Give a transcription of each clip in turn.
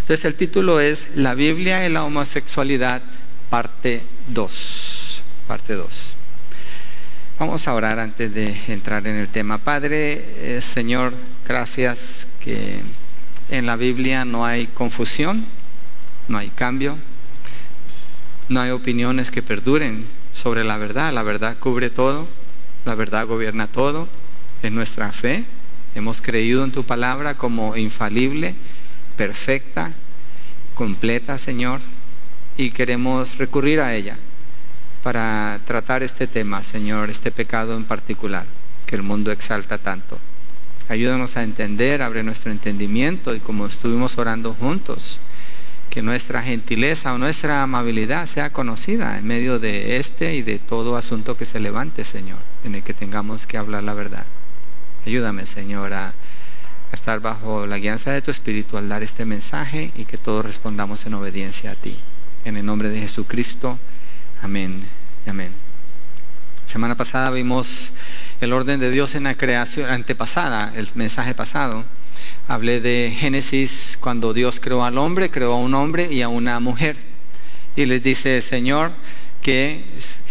Entonces el título es La Biblia y la homosexualidad, parte 2. Parte 2. Vamos a orar antes de entrar en el tema. Padre, Señor, gracias que en la Biblia no hay confusión, no hay cambio, no hay opiniones que perduren sobre la verdad. La verdad cubre todo, la verdad gobierna todo. Es nuestra fe. Hemos creído en tu palabra como infalible, perfecta, completa, Señor, y queremos recurrir a ella para tratar este tema, Señor, este pecado en particular que el mundo exalta tanto. Ayúdanos a entender, abre nuestro entendimiento, y como estuvimos orando juntos, que nuestra gentileza o nuestra amabilidad sea conocida en medio de este y de todo asunto que se levante, Señor, en el que tengamos que hablar la verdad. Ayúdame, Señor, a estar bajo la guianza de tu Espíritu al dar este mensaje, y que todos respondamos en obediencia a ti. En el nombre de Jesucristo, amén y amén. Semana pasada vimos el orden de Dios en la creación, antepasada, el mensaje pasado. Hablé de Génesis, cuando Dios creó al hombre, creó a un hombre y a una mujer. Y les dice, Señor, que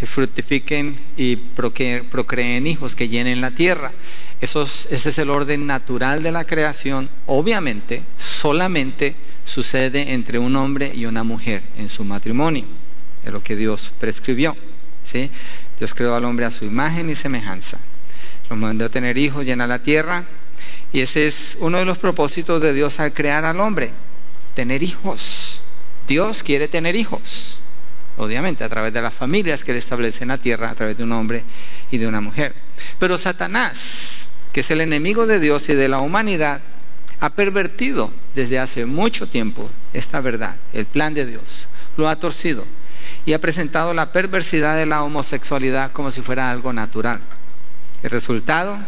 fructifiquen y procreen hijos, que llenen la tierra. Ese es el orden natural de la creación. Obviamente, solamente sucede entre un hombre y una mujer en su matrimonio. Es lo que Dios prescribió, ¿sí? Dios creó al hombre a su imagen y semejanza. Lo mandó a tener hijos, llenar la tierra. Y ese es uno de los propósitos de Dios al crear al hombre, tener hijos. Dios quiere tener hijos, obviamente a través de las familias que Él establece en la tierra, a través de un hombre y de una mujer. Pero Satanás, que es el enemigo de Dios y de la humanidad, ha pervertido desde hace mucho tiempo esta verdad, el plan de Dios. Lo ha torcido y ha presentado la perversidad de la homosexualidad como si fuera algo natural. El resultado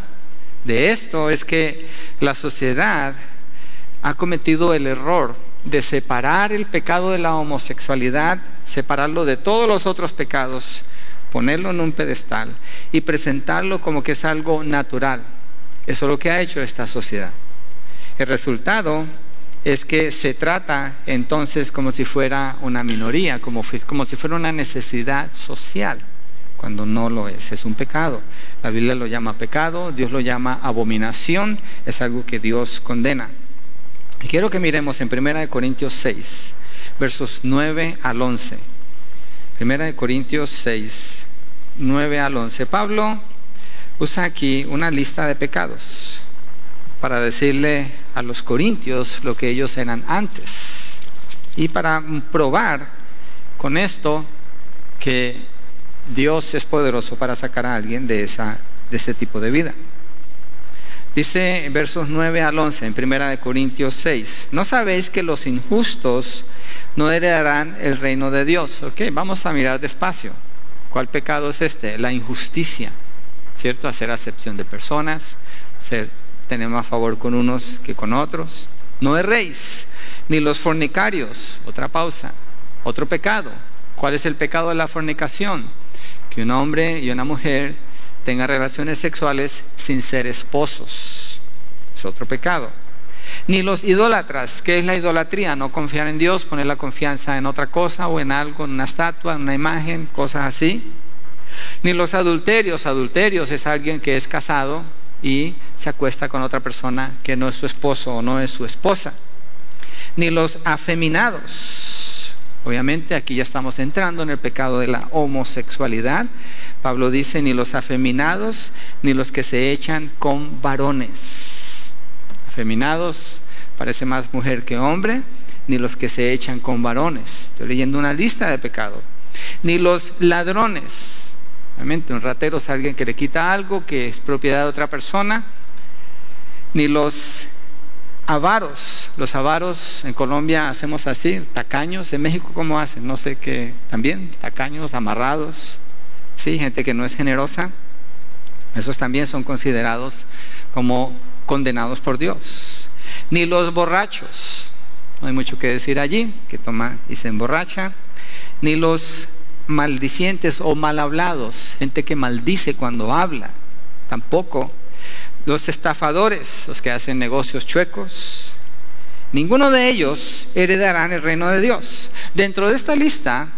de esto es que la sociedad ha cometido el error de separar el pecado de la homosexualidad, separarlo de todos los otros pecados, ponerlo en un pedestal y presentarlo como que es algo natural. Eso es lo que ha hecho esta sociedad. El resultado es que se trata entonces como si fuera una minoría, como si fuera una necesidad social, cuando no lo es. Es un pecado. La Biblia lo llama pecado, Dios lo llama abominación, es algo que Dios condena. Y quiero que miremos en 1 Corintios 6, versos 9 al 11. 1 Corintios 6, 9 al 11. Pablo usa aquí una lista de pecados para decirle a los corintios lo que ellos eran antes, y para probar con esto que Dios es poderoso para sacar a alguien de ese tipo de vida. Dice versos 9 al 11 en 1 Corintios 6: ¿No sabéis que los injustos no heredarán el reino de Dios? Ok, vamos a mirar despacio. ¿Cuál pecado es este? La injusticia, ¿cierto? Hacer acepción de personas, tener más favor con unos que con otros. No erréis, ni los fornicarios. Otra pausa, otro pecado. ¿Cuál es el pecado de la fornicación? Que un hombre y una mujer tengan relaciones sexuales sin ser esposos. Es otro pecado. Ni los idólatras. ¿Qué es la idolatría? No confiar en Dios, poner la confianza en otra cosa o en algo, en una estatua, en una imagen, cosas así. Ni los adulterios. Adulterios es alguien que es casado y se acuesta con otra persona que no es su esposo o no es su esposa. Ni los afeminados. Obviamente aquí ya estamos entrando en el pecado de la homosexualidad. Pablo dice: ni los afeminados, ni los que se echan con varones. Afeminados parece más mujer que hombre. Ni los que se echan con varones. Estoy leyendo una lista de pecados. Ni los ladrones. Obviamente un ratero es alguien que le quita algo que es propiedad de otra persona. Ni los avaros. Los avaros en Colombia hacemos así, tacaños. En México ¿cómo hacen? No sé qué, también tacaños, amarrados, sí, gente que no es generosa. Esos también son considerados como condenados por Dios. Ni los borrachos, no hay mucho que decir allí, que toma y se emborracha. Ni los maldicientes o mal hablados, gente que maldice cuando habla, tampoco. Los estafadores, los que hacen negocios chuecos. ninguno de ellos heredarán el reino de Dios. Dentro de esta lista,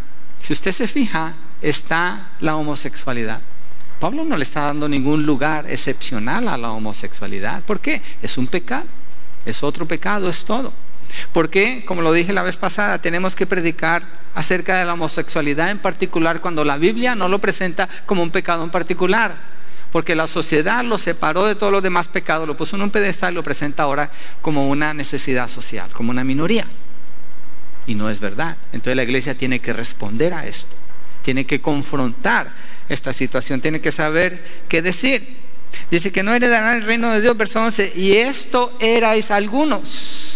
si usted se fija, está la homosexualidad. Pablo no le está dando ningún lugar excepcional a la homosexualidad. ¿Por qué? Es un pecado, es otro pecado, es todo. Porque, como lo dije la vez pasada, tenemos que predicar acerca de la homosexualidad en particular cuando la Biblia no lo presenta como un pecado en particular. Porque la sociedad lo separó de todos los demás pecados, lo puso en un pedestal y lo presenta ahora como una necesidad social, como una minoría. Y no es verdad. Entonces la iglesia tiene que responder a esto, tiene que confrontar esta situación, tiene que saber qué decir. Dice que no heredarán el reino de Dios, verso 11, y esto erais algunos.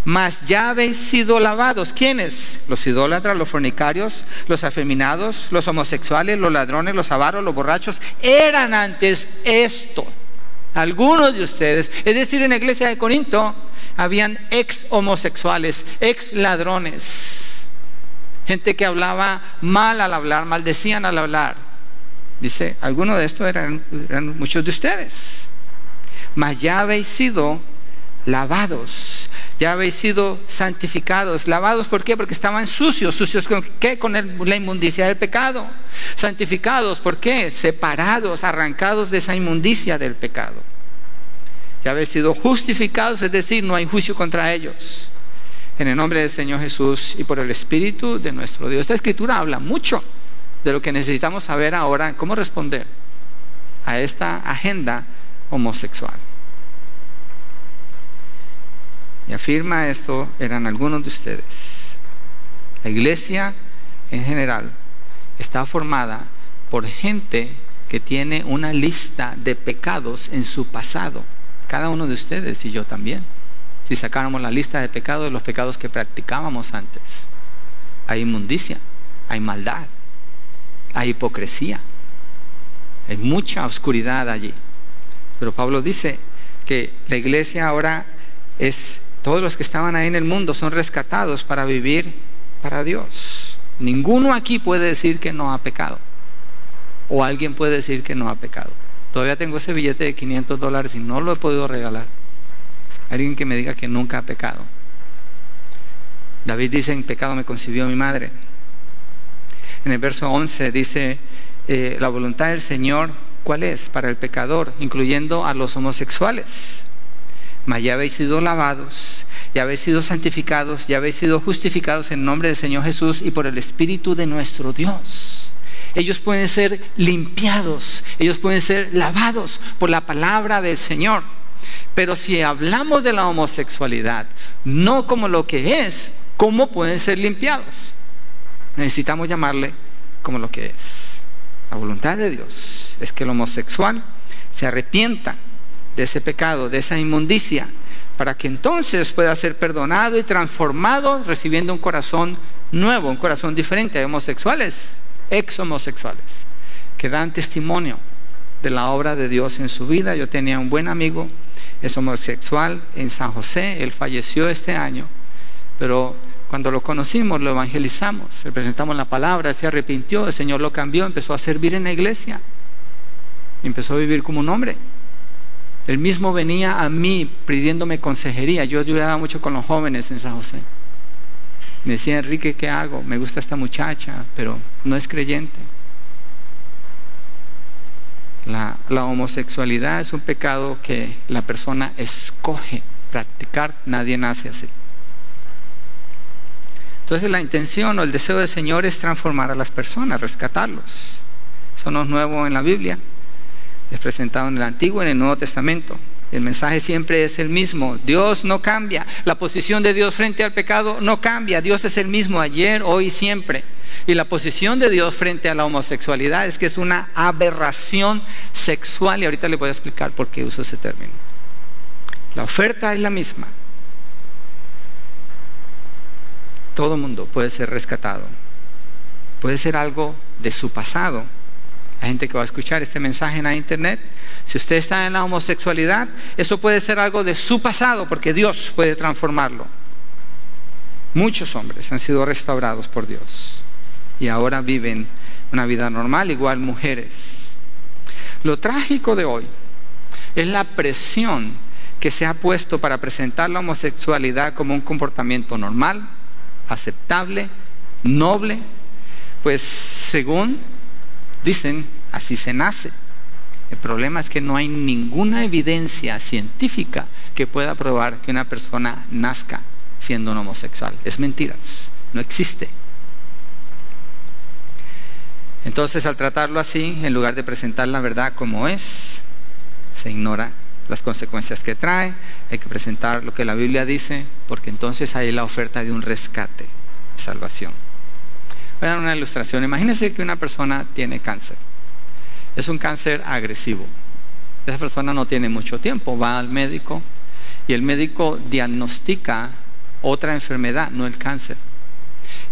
Mas ya habéis sido lavados. ¿Quiénes? Los idólatras, los fornicarios, los afeminados, los homosexuales, los ladrones, los avaros, los borrachos. Eran antes esto. Algunos de ustedes, es decir, en la iglesia de Corinto, habían ex homosexuales, ex ladrones. Gente que hablaba mal al hablar, maldecían al hablar. Dice, algunos de estos eran muchos de ustedes. Mas ya habéis sido lavados. Ya habéis sido santificados. Lavados, ¿por qué? Porque estaban sucios. ¿Sucios con qué? Con la inmundicia del pecado. Santificados, ¿por qué? Separados, arrancados de esa inmundicia del pecado. Ya habéis sido justificados, es decir, no hay juicio contra ellos. En el nombre del Señor Jesús y por el Espíritu de nuestro Dios. Esta escritura habla mucho de lo que necesitamos saber ahora, cómo responder a esta agenda homosexual. Y afirma esto, eran algunos de ustedes. La iglesia en general está formada por gente que tiene una lista de pecados en su pasado. Cada uno de ustedes y yo también. Si sacáramos la lista de pecados, de los pecados que practicábamos antes, hay inmundicia, hay maldad, hay hipocresía, hay mucha oscuridad allí. Pero Pablo dice que la iglesia ahora es... Todos los que estaban ahí en el mundo son rescatados para vivir para Dios. Ninguno aquí puede decir que no ha pecado. O alguien puede decir que no ha pecado. Todavía tengo ese billete de $500 y no lo he podido regalar. Alguien que me diga que nunca ha pecado. David dice, en pecado me concibió mi madre. En el verso 11 dice, la voluntad del Señor, ¿cuál es? Para el pecador, incluyendo a los homosexuales. Mas ya habéis sido lavados, ya habéis sido santificados, ya habéis sido justificados en nombre del Señor Jesús y por el Espíritu de nuestro Dios. Ellos pueden ser limpiados, ellos pueden ser lavados por la palabra del Señor. Pero si hablamos de la homosexualidad, no como lo que es, ¿cómo pueden ser limpiados? Necesitamos llamarle como lo que es. La voluntad de Dios es que el homosexual se arrepienta de ese pecado, de esa inmundicia, para que entonces pueda ser perdonado y transformado, recibiendo un corazón nuevo, un corazón diferente. Hay homosexuales, ex homosexuales, que dan testimonio de la obra de Dios en su vida. Yo tenía un buen amigo, es homosexual en San José, él falleció este año, pero cuando lo conocimos, lo evangelizamos, le presentamos la palabra, él se arrepintió, el Señor lo cambió, empezó a servir en la iglesia, empezó a vivir como un hombre. Él mismo venía a mí pidiéndome consejería. Yo ayudaba mucho con los jóvenes en San José. Me decía, Enrique, ¿qué hago? Me gusta esta muchacha, pero no es creyente. La homosexualidad es un pecado que la persona escoge practicar. Nadie nace así. Entonces la intención o el deseo del Señor es transformar a las personas, rescatarlos. Eso no es nuevo en la Biblia. Es presentado en el Antiguo y en el Nuevo Testamento. El mensaje siempre es el mismo. Dios no cambia. La posición de Dios frente al pecado no cambia. Dios es el mismo ayer, hoy y siempre. Y la posición de Dios frente a la homosexualidad es que es una aberración sexual. Y ahorita le voy a explicar por qué uso ese término. La oferta es la misma. Todo mundo puede ser rescatado. Puede ser algo de su pasado. Hay gente que va a escuchar este mensaje en la internet. Si usted está en la homosexualidad, eso puede ser algo de su pasado, porque Dios puede transformarlo. Muchos hombres han sido restaurados por Dios y ahora viven una vida normal, igual mujeres. Lo trágico de hoy es la presión que se ha puesto para presentar la homosexualidad como un comportamiento normal, aceptable, noble, pues según dicen, así se nace. El problema es que no hay ninguna evidencia científica que pueda probar que una persona nazca siendo un homosexual. Es mentiras, no existe. Entonces, al tratarlo así, en lugar de presentar la verdad como es, se ignora las consecuencias que trae. Hay que presentar lo que la Biblia dice, porque entonces hay la oferta de un rescate, salvación. Voy a dar una ilustración. Imagínense que una persona tiene cáncer. Es un cáncer agresivo. Esa persona no tiene mucho tiempo, va al médico y el médico diagnostica otra enfermedad, no el cáncer.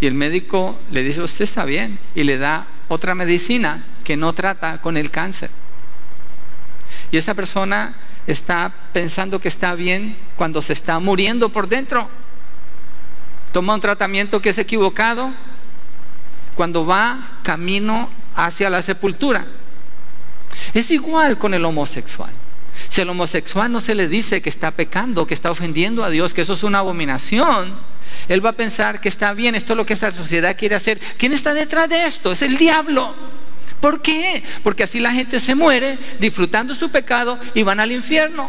Y el médico le dice, usted está bien, y le da otra medicina que no trata con el cáncer. Y esa persona está pensando que está bien cuando se está muriendo por dentro. Toma un tratamiento que es equivocado cuando va camino hacia la sepultura. Es igual con el homosexual. Si al homosexual no se le dice que está pecando, que está ofendiendo a Dios, que eso es una abominación, él va a pensar que está bien, esto es lo que esta sociedad quiere hacer. ¿Quién está detrás de esto? Es el diablo. ¿Por qué? Porque así la gente se muere disfrutando su pecado y van al infierno.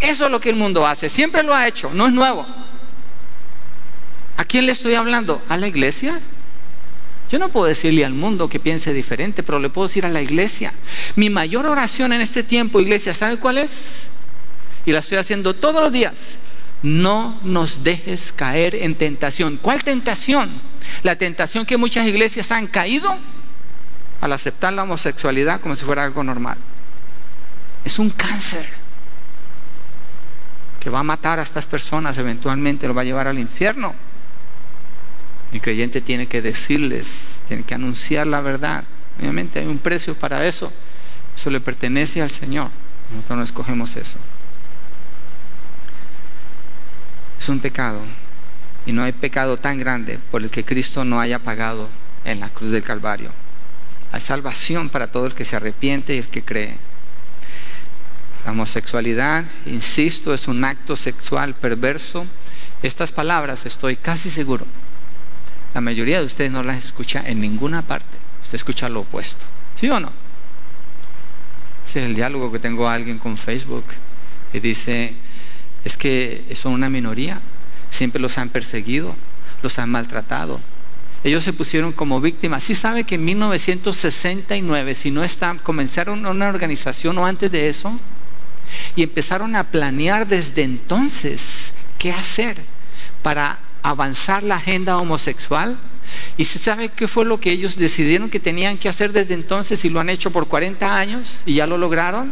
Eso es lo que el mundo hace, siempre lo ha hecho, no es nuevo. ¿A quién le estoy hablando? ¿A la iglesia? Yo no puedo decirle al mundo que piense diferente, pero le puedo decir a la iglesia. Mi mayor oración en este tiempo, iglesia, ¿sabe cuál es? Y la estoy haciendo todos los días. No nos dejes caer en tentación. ¿Cuál tentación? La tentación que muchas iglesias han caído al aceptar la homosexualidad como si fuera algo normal. Es un cáncer que va a matar a estas personas, eventualmente lo va a llevar al infierno. El creyente tiene que decirles, tiene que anunciar la verdad. Obviamente hay un precio para eso. Eso le pertenece al Señor. Nosotros no escogemos eso. Es un pecado. Y no hay pecado tan grande por el que Cristo no haya pagado en la cruz del Calvario. Hay salvación para todo el que se arrepiente y el que cree. La homosexualidad, insisto, es un acto sexual perverso. Estas palabras, estoy casi seguro, la mayoría de ustedes no las escucha en ninguna parte. Usted escucha lo opuesto. ¿Sí o no? Ese es el diálogo que tengo a alguien con Facebook y dice, es que son una minoría, siempre los han perseguido, los han maltratado. Ellos se pusieron como víctimas. ¿Sí sabe que en 1969, si no están, comenzaron una organización o antes de eso? Y empezaron a planear desde entonces qué hacer para avanzar la agenda homosexual. ¿Y se sabe qué fue lo que ellos decidieron que tenían que hacer desde entonces y lo han hecho por 40 años y ya lo lograron?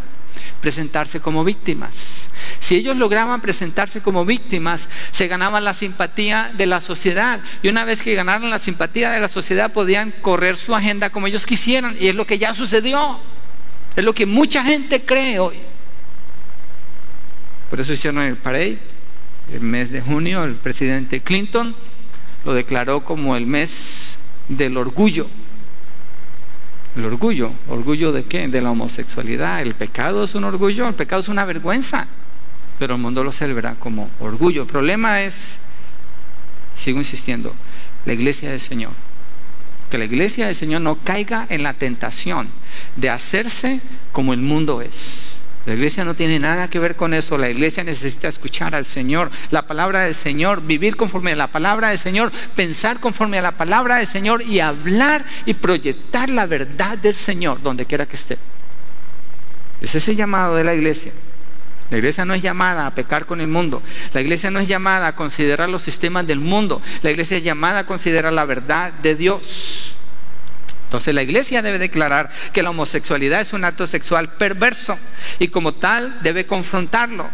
Presentarse como víctimas. Si ellos lograban presentarse como víctimas, se ganaban la simpatía de la sociedad, y una vez que ganaron la simpatía de la sociedad podían correr su agenda como ellos quisieran, y es lo que ya sucedió. Es lo que mucha gente cree hoy. Por eso hicieron el parade. El mes de junio el presidente Clinton lo declaró como el mes del orgullo. El orgullo, ¿orgullo de qué? De la homosexualidad. El pecado es un orgullo, el pecado es una vergüenza, pero el mundo lo celebra como orgullo. El problema es, sigo insistiendo, la iglesia del Señor. Que la iglesia del Señor no caiga en la tentación de hacerse como el mundo es. La iglesia no tiene nada que ver con eso. La iglesia necesita escuchar al Señor, la palabra del Señor, vivir conforme a la palabra del Señor, pensar conforme a la palabra del Señor y hablar y proyectar la verdad del Señor donde quiera que esté. Ese es el llamado de la iglesia. La iglesia no es llamada a pecar con el mundo. La iglesia no es llamada a considerar los sistemas del mundo. La iglesia es llamada a considerar la verdad de Dios. Entonces la iglesia debe declarar que la homosexualidad es un acto sexual perverso y como tal debe confrontarlo.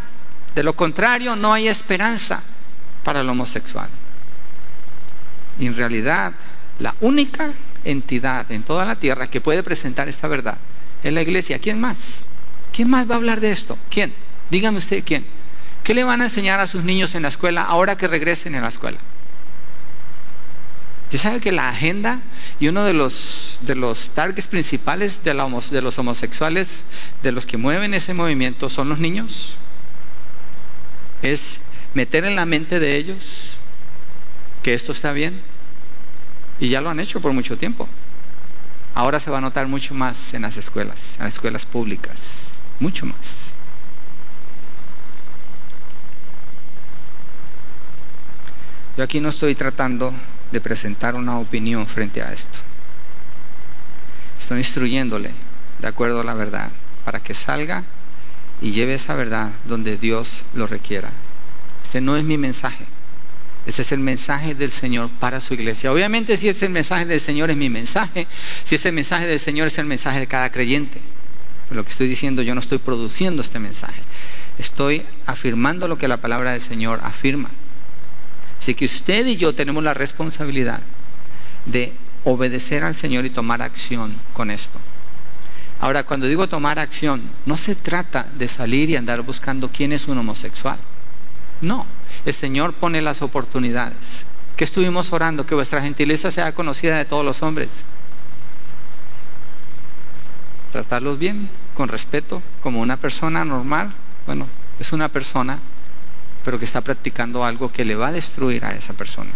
De lo contrario no hay esperanza para el homosexual. Y en realidad la única entidad en toda la tierra que puede presentar esta verdad es la iglesia. ¿Quién más? ¿Quién más va a hablar de esto? ¿Quién? Dígame usted quién. ¿Qué le van a enseñar a sus niños en la escuela ahora que regresen a la escuela? ¿Usted sabe que la agenda y uno de los targets principales de los homosexuales, de los que mueven ese movimiento, son los niños? Es meter en la mente de ellos que esto está bien. Y ya lo han hecho por mucho tiempo. Ahora se va a notar mucho más en las escuelas públicas, mucho más. Yo aquí no estoy tratando de presentar una opinión frente a esto. Estoy instruyéndole de acuerdo a la verdad para que salga y lleve esa verdad donde Dios lo requiera. Este no es mi mensaje. Ese es el mensaje del Señor para su iglesia. Obviamente, si es el mensaje del Señor, es mi mensaje. Si es el mensaje del Señor, es el mensaje de cada creyente. Pero lo que estoy diciendo, yo no estoy produciendo este mensaje. Estoy afirmando lo que la palabra del Señor afirma. Así que usted y yo tenemos la responsabilidad de obedecer al Señor y tomar acción con esto. Ahora, cuando digo tomar acción, no se trata de salir y andar buscando quién es un homosexual. No, el Señor pone las oportunidades. ¿Qué estuvimos orando? Que vuestra gentileza sea conocida de todos los hombres. Tratarlos bien, con respeto, como una persona normal. Bueno, es una persona, pero que está practicando algo que le va a destruir a esa persona.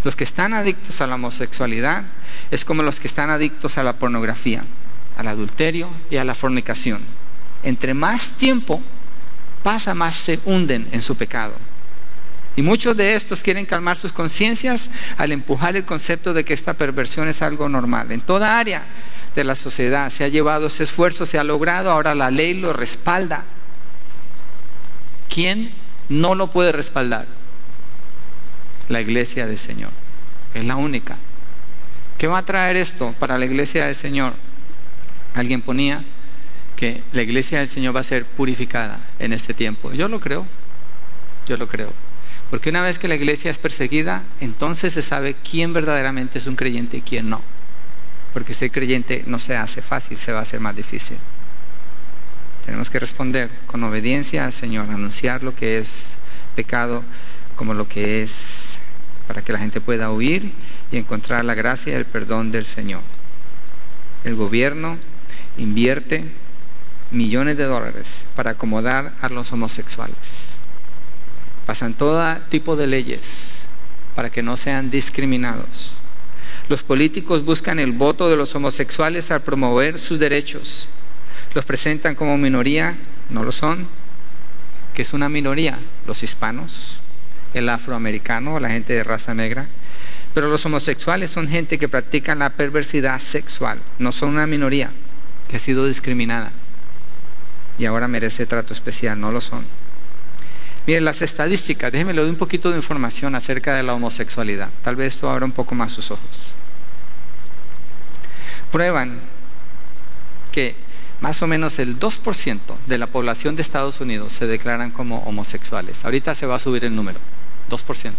Los que están adictos a la homosexualidad es como los que están adictos a la pornografía, al adulterio y a la fornicación. Entre más tiempo pasa, más se hunden en su pecado. Y muchos de estos quieren calmar sus conciencias al empujar el concepto de que esta perversión es algo normal. En toda área de la sociedad se ha llevado ese esfuerzo, se ha logrado, ahora la ley lo respalda. ¿Quién no lo puede respaldar? La iglesia del Señor. Es la única. ¿Qué va a traer esto para la iglesia del Señor? Alguien ponía que la iglesia del Señor va a ser purificada en este tiempo. Yo lo creo. Porque una vez que la iglesia es perseguida, entonces se sabe quién verdaderamente es un creyente y quién no. Porque ser creyente no se hace fácil, se va a hacer más difícil. Tenemos que responder con obediencia al Señor, anunciar lo que es pecado como lo que es, para que la gente pueda huir y encontrar la gracia y el perdón del Señor. El gobierno invierte millones de dólares para acomodar a los homosexuales. Pasan todo tipo de leyes para que no sean discriminados. Los políticos buscan el voto de los homosexuales al promover sus derechos. Los presentan como minoría, no lo son. ¿Qué es una minoría? Los hispanos, el afroamericano, la gente de raza negra. Pero los homosexuales son gente que practican la perversidad sexual. No son una minoría que ha sido discriminada y ahora merece trato especial, no lo son. Miren las estadísticas, déjenme le doy un poquito de información acerca de la homosexualidad. Tal vez esto abra un poco más sus ojos. Prueban que más o menos el 2% de la población de Estados Unidos se declaran como homosexuales. Ahorita se va a subir el número, 2%.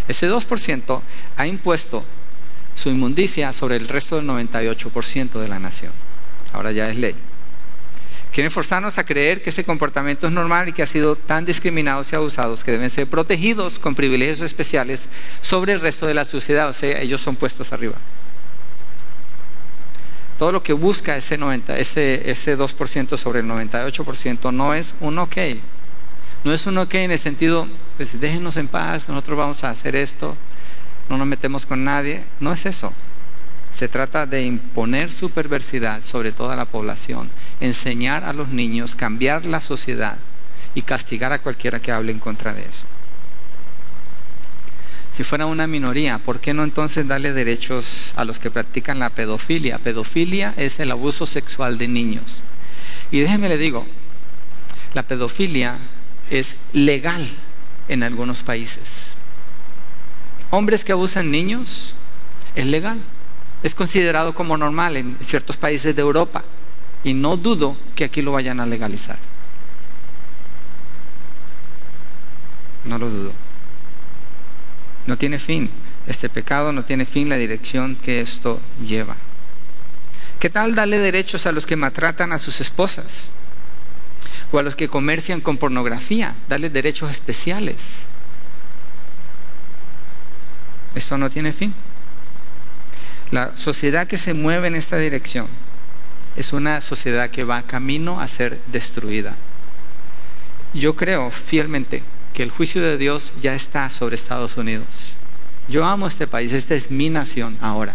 Ese 2% ha impuesto su inmundicia sobre el resto del 98% de la nación. Ahora ya es ley. Quieren forzarnos a creer que ese comportamiento es normal y que ha sido tan discriminados y abusados que deben ser protegidos con privilegios especiales sobre el resto de la sociedad. O sea, ellos son puestos arriba. Todo lo que busca ese 2% sobre el 98% no es un ok. No es un ok en el sentido, pues déjenos en paz, nosotros vamos a hacer esto, no nos metemos con nadie. No es eso. Se trata de imponer su perversidad sobre toda la población, enseñar a los niños, cambiar la sociedad y castigar a cualquiera que hable en contra de eso. Si fuera una minoría, ¿por qué no entonces darle derechos a los que practican la pedofilia? Pedofilia es el abuso sexual de niños. Y déjeme le digo, la pedofilia es legal en algunos países. Hombres que abusan niños es legal. Es considerado como normal en ciertos países de Europa y no dudo que aquí lo vayan a legalizar. No lo dudo. No tiene fin. Este pecado no tiene fin, la dirección que esto lleva. ¿Qué tal darle derechos a los que maltratan a sus esposas? O a los que comercian con pornografía, darles derechos especiales. Esto no tiene fin. La sociedad que se mueve en esta dirección es una sociedad que va camino a ser destruida. Yo creo fielmente que el juicio de Dios ya está sobre Estados Unidos. Yo amo este país, esta es mi nación ahora.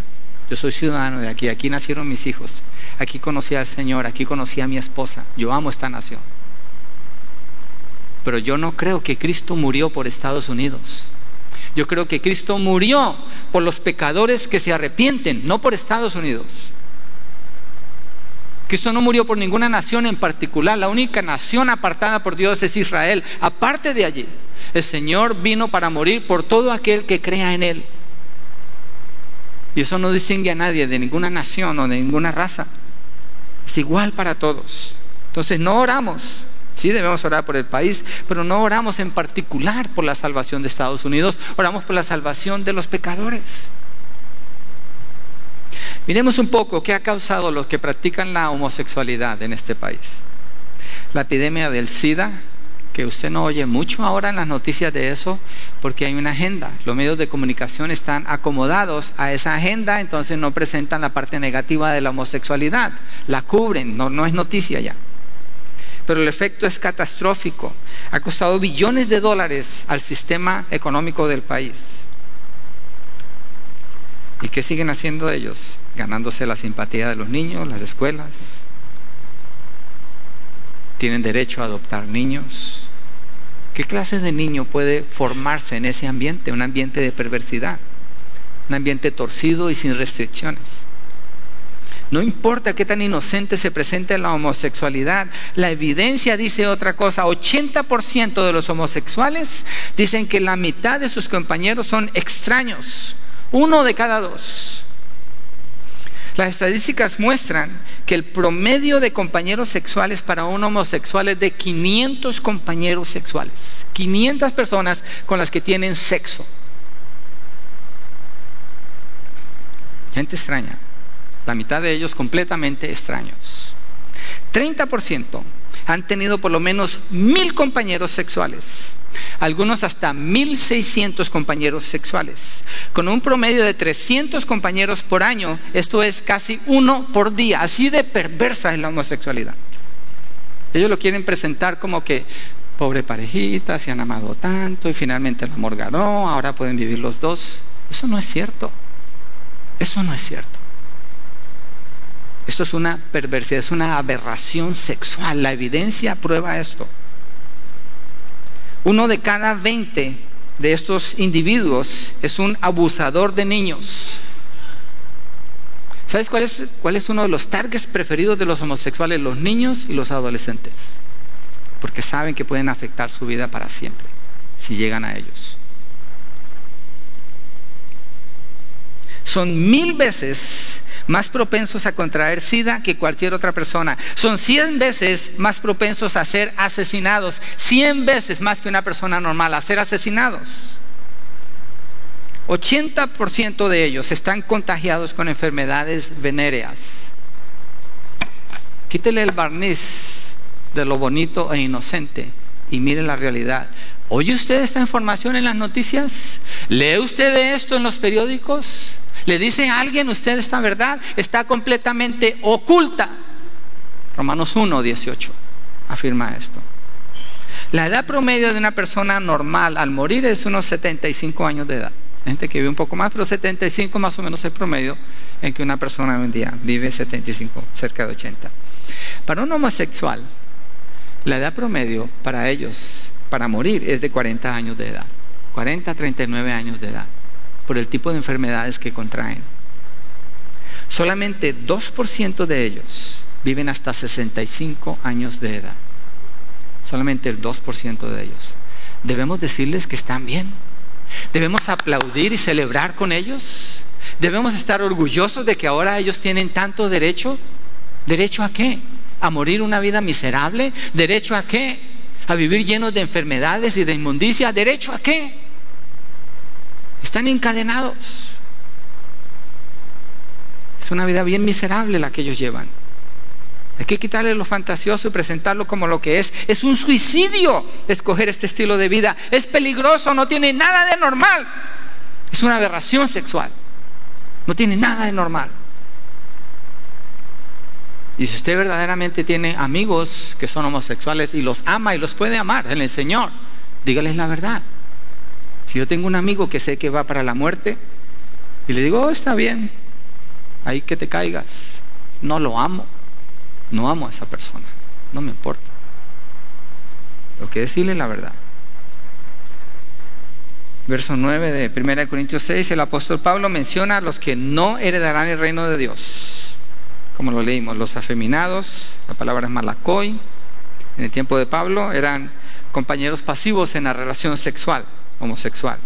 Yo soy ciudadano de aquí, aquí nacieron mis hijos, aquí conocí al Señor, aquí conocí a mi esposa. Yo amo esta nación. Pero yo no creo que Cristo murió por Estados Unidos. Yo creo que Cristo murió por los pecadores que se arrepienten, no por Estados Unidos. Cristo no murió por ninguna nación en particular. La única nación apartada por Dios es Israel. Aparte de allí, el Señor vino para morir por todo aquel que crea en Él. Y eso no distingue a nadie de ninguna nación o de ninguna raza. Es igual para todos. Entonces no oramos. Sí, debemos orar por el país, pero no oramos en particular por la salvación de Estados Unidos. Oramos por la salvación de los pecadores. Miremos un poco qué ha causado los que practican la homosexualidad en este país. La epidemia del SIDA, que usted no oye mucho ahora en las noticias de eso, porque hay una agenda. Los medios de comunicación están acomodados a esa agenda, entonces no presentan la parte negativa de la homosexualidad. La cubren, no es noticia ya. Pero el efecto es catastrófico. Ha costado billones de dólares al sistema económico del país. ¿Y qué siguen haciendo ellos? Ganándose la simpatía de los niños, las escuelas. Tienen derecho a adoptar niños. ¿Qué clase de niño puede formarse en ese ambiente? Un ambiente de perversidad, un ambiente torcido y sin restricciones. No importa qué tan inocente se presente la homosexualidad, la evidencia dice otra cosa. 80% de los homosexuales dicen que la mitad de sus compañeros son extraños. 1 de cada 2. Las estadísticas muestran que el promedio de compañeros sexuales para un homosexual es de 500 compañeros sexuales. 500 personas con las que tienen sexo. Gente extraña. La mitad de ellos completamente extraños. 30% han tenido por lo menos 1000 compañeros sexuales. Algunos hasta 1600 compañeros sexuales. Con un promedio de 300 compañeros por año, esto es casi 1 por día. Así de perversa es la homosexualidad. Ellos lo quieren presentar como que, pobre parejita, se han amado tanto y finalmente el amor ganó, ahora pueden vivir los dos. Eso no es cierto. Eso no es cierto. Esto es una perversidad, es una aberración sexual. La evidencia prueba esto. 1 de cada 20 de estos individuos es un abusador de niños. ¿Sabes cuál es uno de los targets preferidos de los homosexuales? Los niños y los adolescentes. Porque saben que pueden afectar su vida para siempre si llegan a ellos. Son 1000 veces más propensos a contraer SIDA que cualquier otra persona. Son 100 veces más propensos a ser asesinados. 100 veces más que una persona normal a ser asesinados. 80% de ellos están contagiados con enfermedades venéreas. Quítele el barniz de lo bonito e inocente y mire la realidad. ¿Oye usted esta información en las noticias? ¿Lee usted de esto en los periódicos? ¿Le dice a alguien usted esta verdad? Está completamente oculta. Romanos 1:18 afirma esto. La edad promedio de una persona normal al morir es unos 75 años de edad. Hay gente que vive un poco más, pero 75 más o menos es el promedio en que una persona hoy en día vive. 75, cerca de 80. Para un homosexual, la edad promedio para ellos, para morir, es de 40 años de edad. 40 a 39 años de edad. Por el tipo de enfermedades que contraen. Solamente 2% de ellos viven hasta 65 años de edad. Solamente el 2% de ellos. Debemos decirles que están bien. Debemos aplaudir y celebrar con ellos. Debemos estar orgullosos de que ahora ellos tienen tanto derecho. ¿Derecho a qué? ¿A morir una vida miserable? ¿Derecho a qué? ¿A vivir llenos de enfermedades y de inmundicia? ¿Derecho a qué? Están encadenados. Es una vida bien miserable la que ellos llevan. Hay que quitarle lo fantasioso y presentarlo como lo que es. Es un suicidio escoger este estilo de vida. Es peligroso, no tiene nada de normal. Es una aberración sexual. No tiene nada de normal. Y si usted verdaderamente tiene amigos que son homosexuales y los ama y los puede amar en el Señor, dígales la verdad. Si yo tengo un amigo que sé que va para la muerte y le digo, está bien, ahí que te caigas, no lo amo, no amo a esa persona, no me importa. Tengo que decirle la verdad. Verso 9 de 1 Corintios 6, el apóstol Pablo menciona a los que no heredarán el reino de Dios. Como lo leímos, los afeminados, la palabra es malakoi. En el tiempo de Pablo eran compañeros pasivos en la relación sexual, homosexual.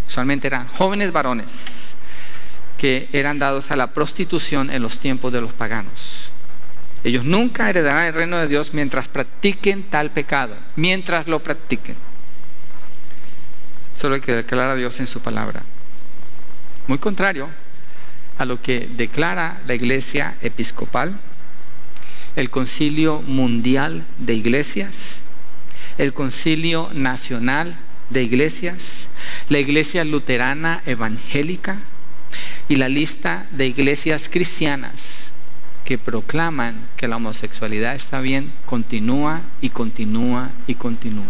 Usualmente eran jóvenes varones que eran dados a la prostitución en los tiempos de los paganos. Ellos nunca heredarán el reino de Dios mientras practiquen tal pecado, mientras lo practiquen. Solo hay que declarar a Dios en su palabra. Muy contrario a lo que declara la Iglesia Episcopal, el Concilio Mundial de Iglesias, el Concilio Nacional de Iglesias, la Iglesia Luterana Evangélica y la lista de iglesias cristianas que proclaman que la homosexualidad está bien, continúa y continúa y continúa.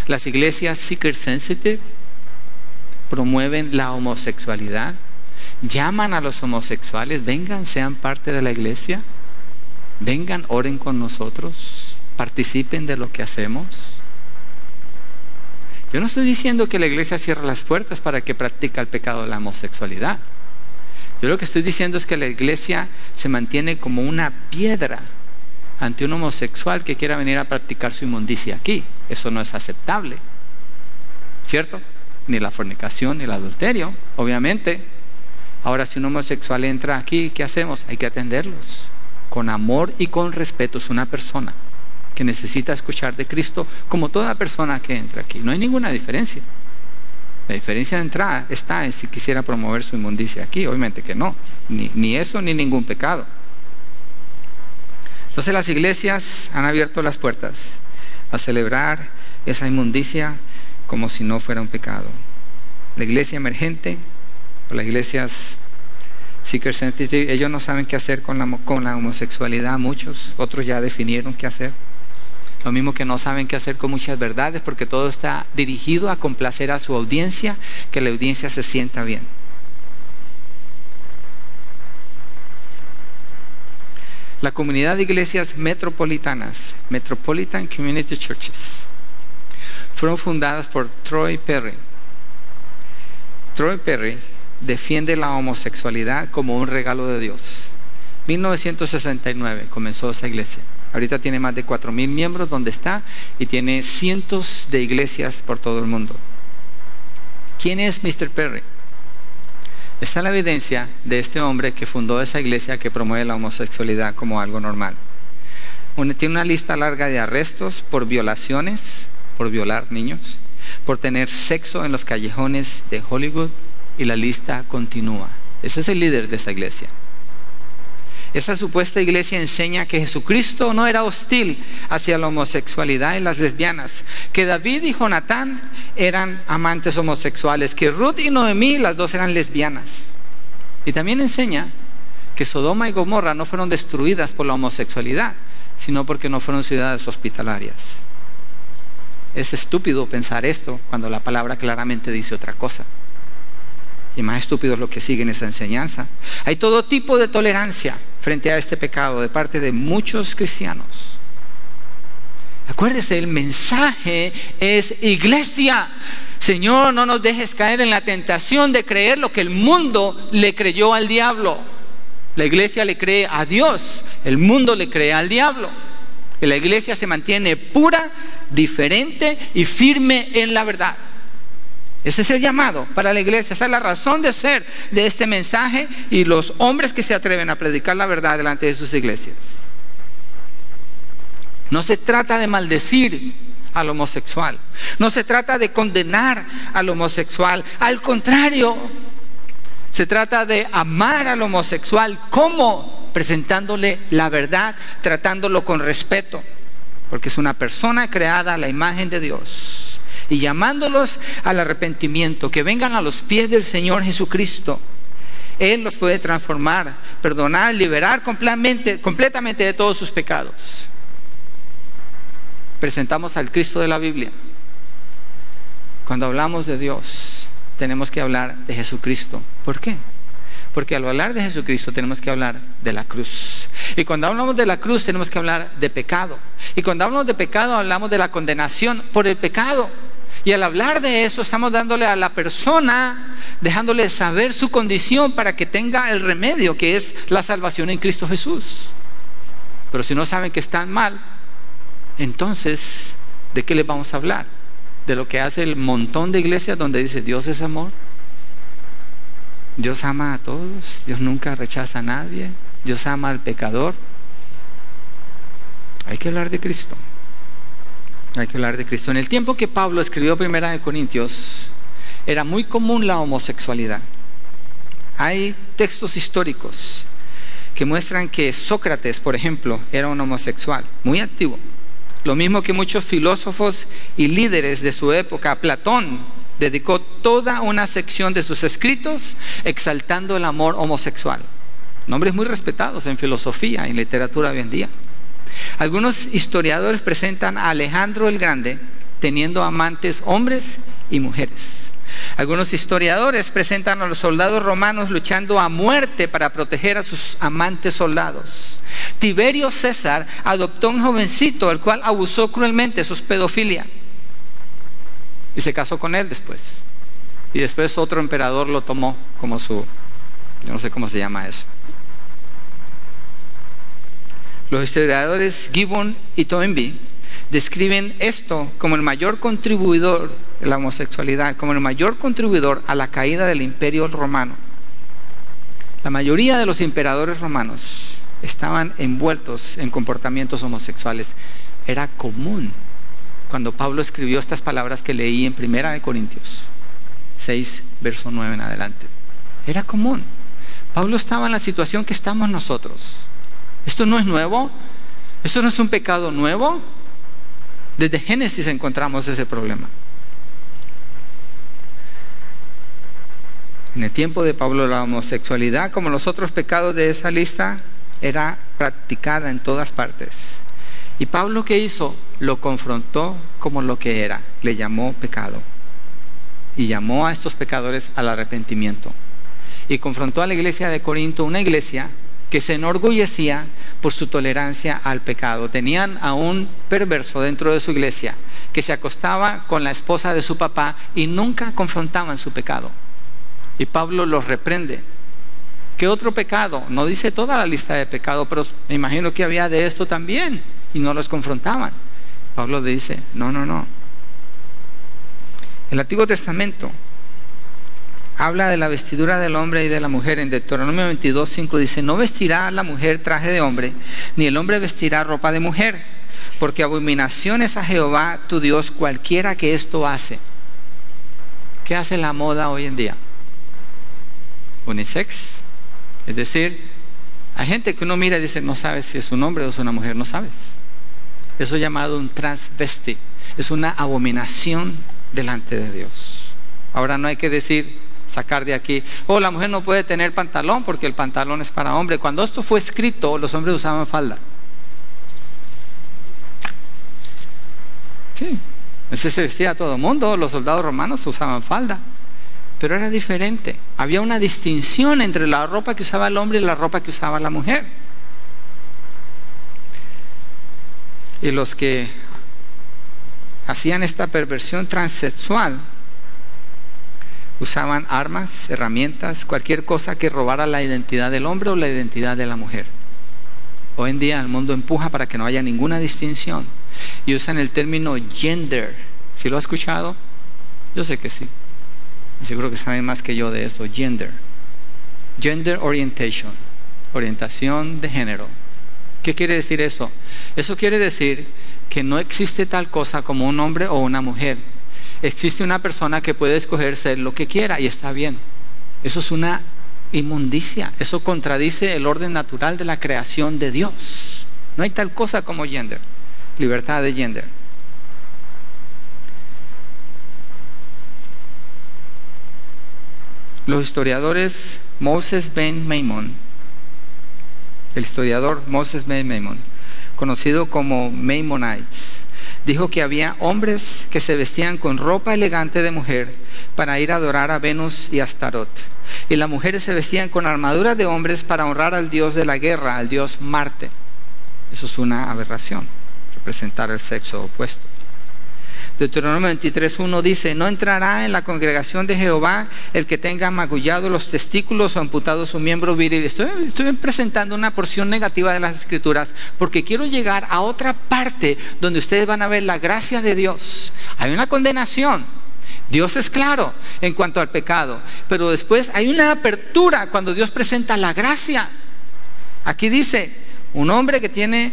Las iglesias seeker sensitive promueven la homosexualidad, llaman a los homosexuales, vengan, sean parte de la iglesia, vengan, oren con nosotros, participen de lo que hacemos. Yo no estoy diciendo que la iglesia cierre las puertas para que practique el pecado de la homosexualidad. Yo lo que estoy diciendo es que la iglesia se mantiene como una piedra ante un homosexual que quiera venir a practicar su inmundicia aquí. Eso no es aceptable, ¿cierto? Ni la fornicación, ni el adulterio, obviamente. Ahora, si un homosexual entra aquí, ¿qué hacemos? Hay que atenderlos con amor y con respeto. Es una persona que necesita escuchar de Cristo, como toda persona que entra aquí. No hay ninguna diferencia. La diferencia de entrada está en si quisiera promover su inmundicia aquí. Obviamente que no, ni eso ni ningún pecado. Entonces las iglesias han abierto las puertas a celebrar esa inmundicia como si no fuera un pecado. La iglesia emergente, o las iglesias seeker sensitive, ellos no saben qué hacer con la homosexualidad. Muchos, otros ya definieron qué hacer. Lo mismo que no saben qué hacer con muchas verdades, porque todo está dirigido a complacer a su audiencia, que la audiencia se sienta bien. La comunidad de iglesias metropolitanas, Metropolitan Community Churches, fueron fundadas por Troy Perry. Troy Perry defiende la homosexualidad como un regalo de Dios. 1969 comenzó esa iglesia. Ahorita tiene más de 4,000 miembros donde está y tiene cientos de iglesias por todo el mundo. ¿Quién es Mr. Perry? Está la evidencia de este hombre que fundó esa iglesia que promueve la homosexualidad como algo normal. Tiene una lista larga de arrestos por violaciones, por violar niños, por tener sexo en los callejones de Hollywood, y la lista continúa. Ese es el líder de esa iglesia. Esa supuesta iglesia enseña que Jesucristo no era hostil hacia la homosexualidad y las lesbianas, que David y Jonatán eran amantes homosexuales, que Ruth y Noemí, las dos eran lesbianas. Y también enseña que Sodoma y Gomorra no fueron destruidas por la homosexualidad, sino porque no fueron ciudades hospitalarias. Es estúpido pensar esto cuando la palabra claramente dice otra cosa. Y más estúpido es lo que sigue en esa enseñanza. Hay todo tipo de tolerancia frente a este pecado de parte de muchos cristianos. Acuérdese, el mensaje es iglesia. Señor, no nos dejes caer en la tentación de creer lo que el mundo le creyó al diablo. La iglesia le cree a Dios, el mundo le cree al diablo. Y la iglesia se mantiene pura, diferente y firme en la verdad. Ese es el llamado para la iglesia. Esa es la razón de ser de este mensaje y los hombres que se atreven a predicar la verdad delante de sus iglesias. No se trata de maldecir al homosexual. No se trata de condenar al homosexual. Al contrario, se trata de amar al homosexual. ¿Cómo? Presentándole la verdad, tratándolo con respeto. Porque es una persona creada a la imagen de Dios. y llamándolos al arrepentimiento, que vengan a los pies del Señor Jesucristo. Él los puede transformar, perdonar, liberar completamente de todos sus pecados. Presentamos al Cristo de la Biblia. Cuando hablamos de Dios, tenemos que hablar de Jesucristo. ¿Por qué? Porque al hablar de Jesucristo tenemos que hablar de la cruz. Y cuando hablamos de la cruz tenemos que hablar de pecado. Y cuando hablamos de pecado hablamos de la condenación por el pecado. Y al hablar de eso estamos dándole a la persona, dejándole saber su condición para que tenga el remedio, que es la salvación en Cristo Jesús. Pero si no saben que están mal, entonces, ¿de qué les vamos a hablar? ¿De lo que hace el montón de iglesias donde dice Dios es amor? Dios ama a todos, Dios nunca rechaza a nadie, Dios ama al pecador. Hay que hablar de Cristo. Hay que hablar de Cristo. En el tiempo que Pablo escribió Primera de Corintios, era muy común la homosexualidad. Hay textos históricos que muestran que Sócrates, por ejemplo, era un homosexual, muy activo. Lo mismo que muchos filósofos y líderes de su época. Platón dedicó toda una sección de sus escritos exaltando el amor homosexual. Nombres muy respetados en filosofía y en literatura hoy en día. Algunos historiadores presentan a Alejandro el Grande teniendo amantes hombres y mujeres. Algunos historiadores presentan a los soldados romanos luchando a muerte para proteger a sus amantes soldados. Tiberio César adoptó un jovencito al cual abusó cruelmente de su pedofilia y se casó con él después. Y después otro emperador lo tomó como su, yo no sé cómo se llama eso. Los historiadores Gibbon y Toynbee describen esto como el mayor contribuidor, la homosexualidad, como el mayor contribuidor a la caída del imperio romano. La mayoría de los emperadores romanos estaban envueltos en comportamientos homosexuales. Era común cuando Pablo escribió estas palabras que leí en Primera de Corintios 6, verso 9 en adelante. Era común. Pablo estaba en la situación que estamos nosotros. Esto no es nuevo, esto no es un pecado nuevo. Desde Génesis encontramos ese problema. En el tiempo de Pablo, la homosexualidad, como los otros pecados de esa lista, era practicada en todas partes. Y Pablo, ¿qué hizo? Lo confrontó como lo que era, le llamó pecado. Y llamó a estos pecadores al arrepentimiento. Y confrontó a la iglesia de Corinto, una iglesia que se enorgullecía por su tolerancia al pecado. Tenían a un perverso dentro de su iglesia que se acostaba con la esposa de su papá y nunca confrontaban su pecado. Y Pablo los reprende. ¿Qué otro pecado? No dice toda la lista de pecados, pero me imagino que había de esto también y no los confrontaban. Pablo dice, no. El Antiguo Testamento habla de la vestidura del hombre y de la mujer. En Deuteronomio 22:5 dice, no vestirá la mujer traje de hombre, ni el hombre vestirá ropa de mujer, porque abominación es a Jehová tu Dios cualquiera que esto hace. ¿Qué hace la moda hoy en día? Unisex. Es decir, hay gente que uno mira y dice, no sabes si es un hombre o es una mujer, no sabes. Eso es llamado un transvesti. Es una abominación delante de Dios. Ahora no hay que decir, sacar de aquí, la mujer no puede tener pantalón porque el pantalón es para hombre. Cuando esto fue escrito, los hombres usaban falda. Sí, así se vestía todo el mundo. Los soldados romanos usaban falda, pero era diferente. Había una distinción entre la ropa que usaba el hombre y la ropa que usaba la mujer. Y los que hacían esta perversión transexual usaban armas, herramientas, cualquier cosa que robara la identidad del hombre o la identidad de la mujer. Hoy en día el mundo empuja para que no haya ninguna distinción y usan el término gender. ¿Sí lo ha escuchado? Yo sé que sí. Seguro que saben más que yo de eso. Gender orientation, orientación de género. ¿Qué quiere decir eso? Eso quiere decir que no existe tal cosa como un hombre o una mujer. Existe una persona que puede escoger ser lo que quiera y está bien. Eso es una inmundicia. Eso contradice el orden natural de la creación de Dios. No hay tal cosa como gender, libertad de gender. Los historiadores Moses Ben Maimon, el historiador Moses Ben Maimon, conocido como Maimonides, dijo que había hombres que se vestían con ropa elegante de mujer para ir a adorar a Venus y Astarot, y las mujeres se vestían con armaduras de hombres para honrar al dios de la guerra, al dios Marte. Eso es una aberración, representar el sexo opuesto. Deuteronomio 23:1 dice: no entrará en la congregación de Jehová el que tenga magullado los testículos o amputado su miembro viril. Estoy presentando una porción negativa de las Escrituras porque quiero llegar a otra parte donde ustedes van a ver la gracia de Dios. Hay una condenación, Dios es claro en cuanto al pecado, pero después hay una apertura cuando Dios presenta la gracia. Aquí dice: un hombre que tiene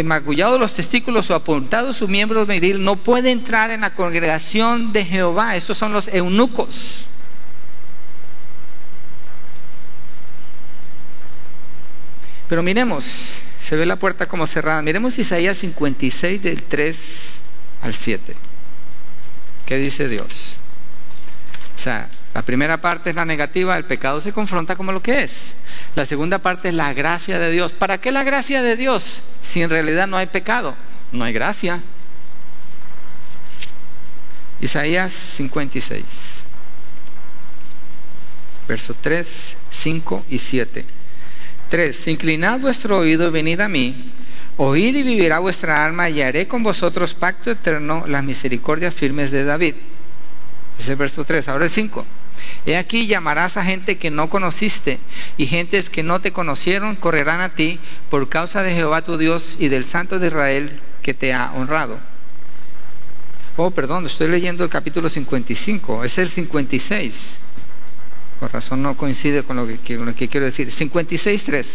magullado los testículos o apuntado su miembro viril no puede entrar en la congregación de Jehová. Estos son los eunucos. Pero miremos, se ve la puerta como cerrada. Miremos Isaías 56 del 3 al 7. ¿Qué dice Dios? O sea, la primera parte es la negativa, el pecado se confronta como lo que es. La segunda parte es la gracia de Dios. ¿Para qué la gracia de Dios? Si en realidad no hay pecado, no hay gracia. Isaías 56, versos 3, 5 y 7. 3. Inclinad vuestro oído y venid a mí. Oíd y vivirá vuestra alma, y haré con vosotros pacto eterno, las misericordias firmes de David. Ese es el verso 3. Ahora el 5. He aquí llamarás a gente que no conociste, y gentes que no te conocieron correrán a ti por causa de Jehová tu Dios y del Santo de Israel que te ha honrado. Oh, perdón, estoy leyendo el capítulo 55, es el 56. Por razón no coincide con lo que quiero decir. 56:3.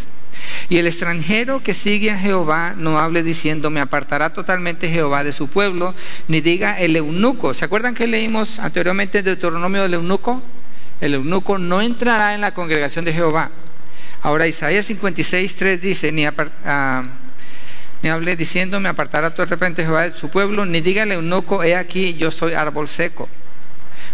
Y el extranjero que sigue a Jehová no hable diciendo: me apartará totalmente Jehová de su pueblo, ni diga el eunuco. ¿Se acuerdan que leímos anteriormente en Deuteronomio del eunuco? El eunuco no entrará en la congregación de Jehová. Ahora Isaías 56:3 dice: ni hable diciendo: me apartará totalmente Jehová de su pueblo, ni diga el eunuco: he aquí yo soy árbol seco.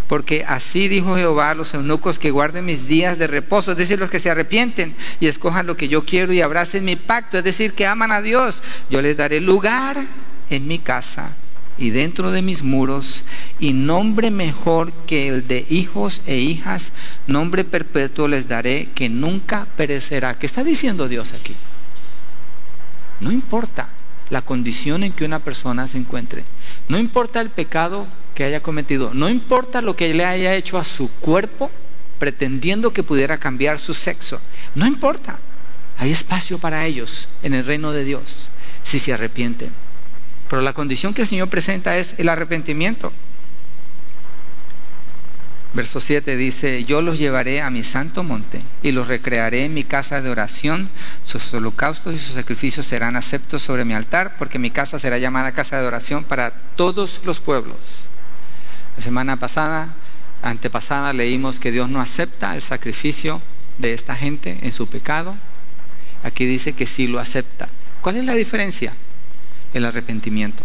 Porque así dijo Jehová a los eunucos que guarden mis días de reposo, es decir, los que se arrepienten y escojan lo que yo quiero y abracen mi pacto, es decir, que aman a Dios. Yo les daré lugar en mi casa y dentro de mis muros, y nombre mejor que el de hijos e hijas, nombre perpetuo les daré que nunca perecerá. ¿Qué está diciendo Dios aquí? No importa la condición en que una persona se encuentre, no importa el pecado que haya cometido, no importa lo que le haya hecho a su cuerpo pretendiendo que pudiera cambiar su sexo, no importa, hay espacio para ellos en el reino de Dios si se arrepienten. Pero la condición que el Señor presenta es el arrepentimiento. Verso 7 dice: yo los llevaré a mi santo monte y los recrearé en mi casa de oración. Sus holocaustos y sus sacrificios serán aceptos sobre mi altar, porque mi casa será llamada casa de oración para todos los pueblos. La semana antepasada leímos que Dios no acepta el sacrificio de esta gente en su pecado. Aquí dice que sí lo acepta. ¿Cuál es la diferencia? El arrepentimiento.